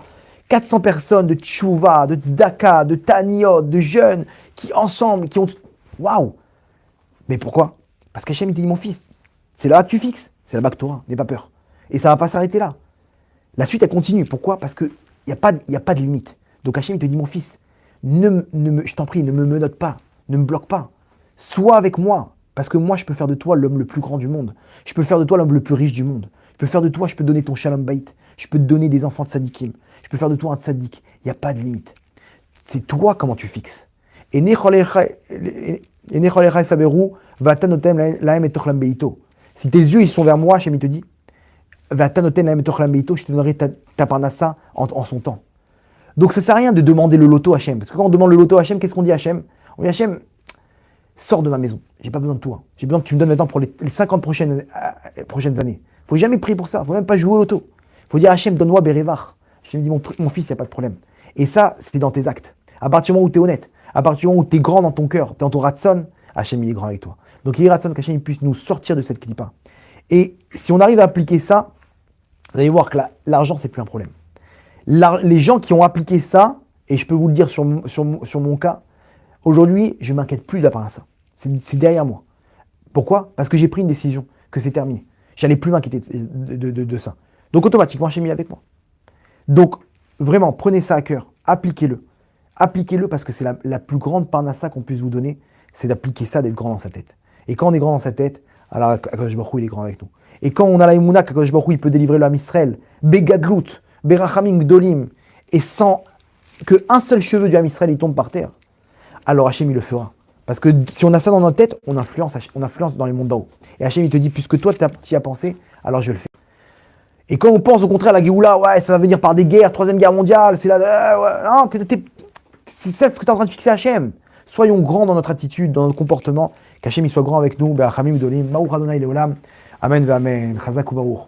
400 personnes de Tchouva, de Tzedaka, de Taniot, de jeunes, qui ensemble, qui ont... Waouh! Mais pourquoi? Parce qu'Hachem, il t'a dit, mon fils, c'est là que tu fixes, c'est là-bas que tu auras, n'aie pas peur. Et ça ne va pas s'arrêter là. La suite, elle continue. Pourquoi? Parce qu'il n'y a pas de limite. Donc Hachem, il te dit, mon fils, je t'en prie, ne me menote pas, ne me bloque pas. Sois avec moi, parce que moi, je peux faire de toi l'homme le plus grand du monde. Je peux faire de toi l'homme le plus riche du monde. Je peux faire de toi, je peux donner ton shalom bayit. Je peux te donner des enfants de sadikim. Je peux faire de toi un tzadik. Il n'y a pas de limite. C'est toi comment tu fixes. Et si tes yeux ils sont vers moi, Hachem il te dit, je te donnerai ta parnassa en son temps. Donc ça ne sert à rien de demander le loto à Hachem. Parce que quand on demande le loto à Hachem, qu'est-ce qu'on dit à Hachem? On dit Hachem, sors de ma maison. J'ai pas besoin de toi. J'ai besoin que tu me donnes maintenant pour les 50 prochaines années. Faut jamais prier pour ça. Faut même pas jouer au loto. Faut dire Hachem, donne-moi Bérévar. Hachem dit mon fils, il n'y a pas de problème. Et ça, c'est dans tes actes. À partir du moment où tu es honnête, à partir du moment où tu es grand dans ton cœur, tu es dans ton ratson, Hachem il est grand avec toi. Donc il est ratson qu'Hachem puisse nous sortir de cette clipa. Et si on arrive à appliquer ça, vous allez voir que l'argent, c'est plus un problème. Les gens qui ont appliqué ça, et je peux vous le dire sur mon cas, aujourd'hui, je ne m'inquiète plus de la part de ça. C'est derrière moi. Pourquoi? Parce que j'ai pris une décision, que c'est terminé. J'allais plus m'inquiéter de ça. Donc automatiquement, Hachem est avec moi. Donc vraiment, prenez ça à cœur, appliquez-le. Appliquez-le parce que c'est la plus grande parnassa qu'on puisse vous donner, c'est d'appliquer ça, d'être grand dans sa tête. Et quand on est grand dans sa tête, alors Akadosh Baruch Hu, il est grand avec nous. Et quand on a la émouna qu'Akadosh Baruch Hu, il peut délivrer le Ham Israël, Begadlout, Berachamim Gdolim, et sans qu'un seul cheveu du Ham Israël il tombe par terre, alors Hachem il le fera. Parce que si on a ça dans notre tête, on influence dans les mondes d'en haut. Et Hachem il te dit, puisque toi tu y as pensé, alors je le fais. Et quand on pense au contraire à la Géoula, ouais, ça va venir par des guerres, 3e guerre mondiale, c'est là, ouais, non, c'est ça ce que tu es en train de fixer Hachem. Soyons grands dans notre attitude, dans notre comportement, qu'Hachem il soit grand avec nous, Berachamim Gdolim, Baruch Adonai Leolam, Amen ve Amen, Chazak u Baruch.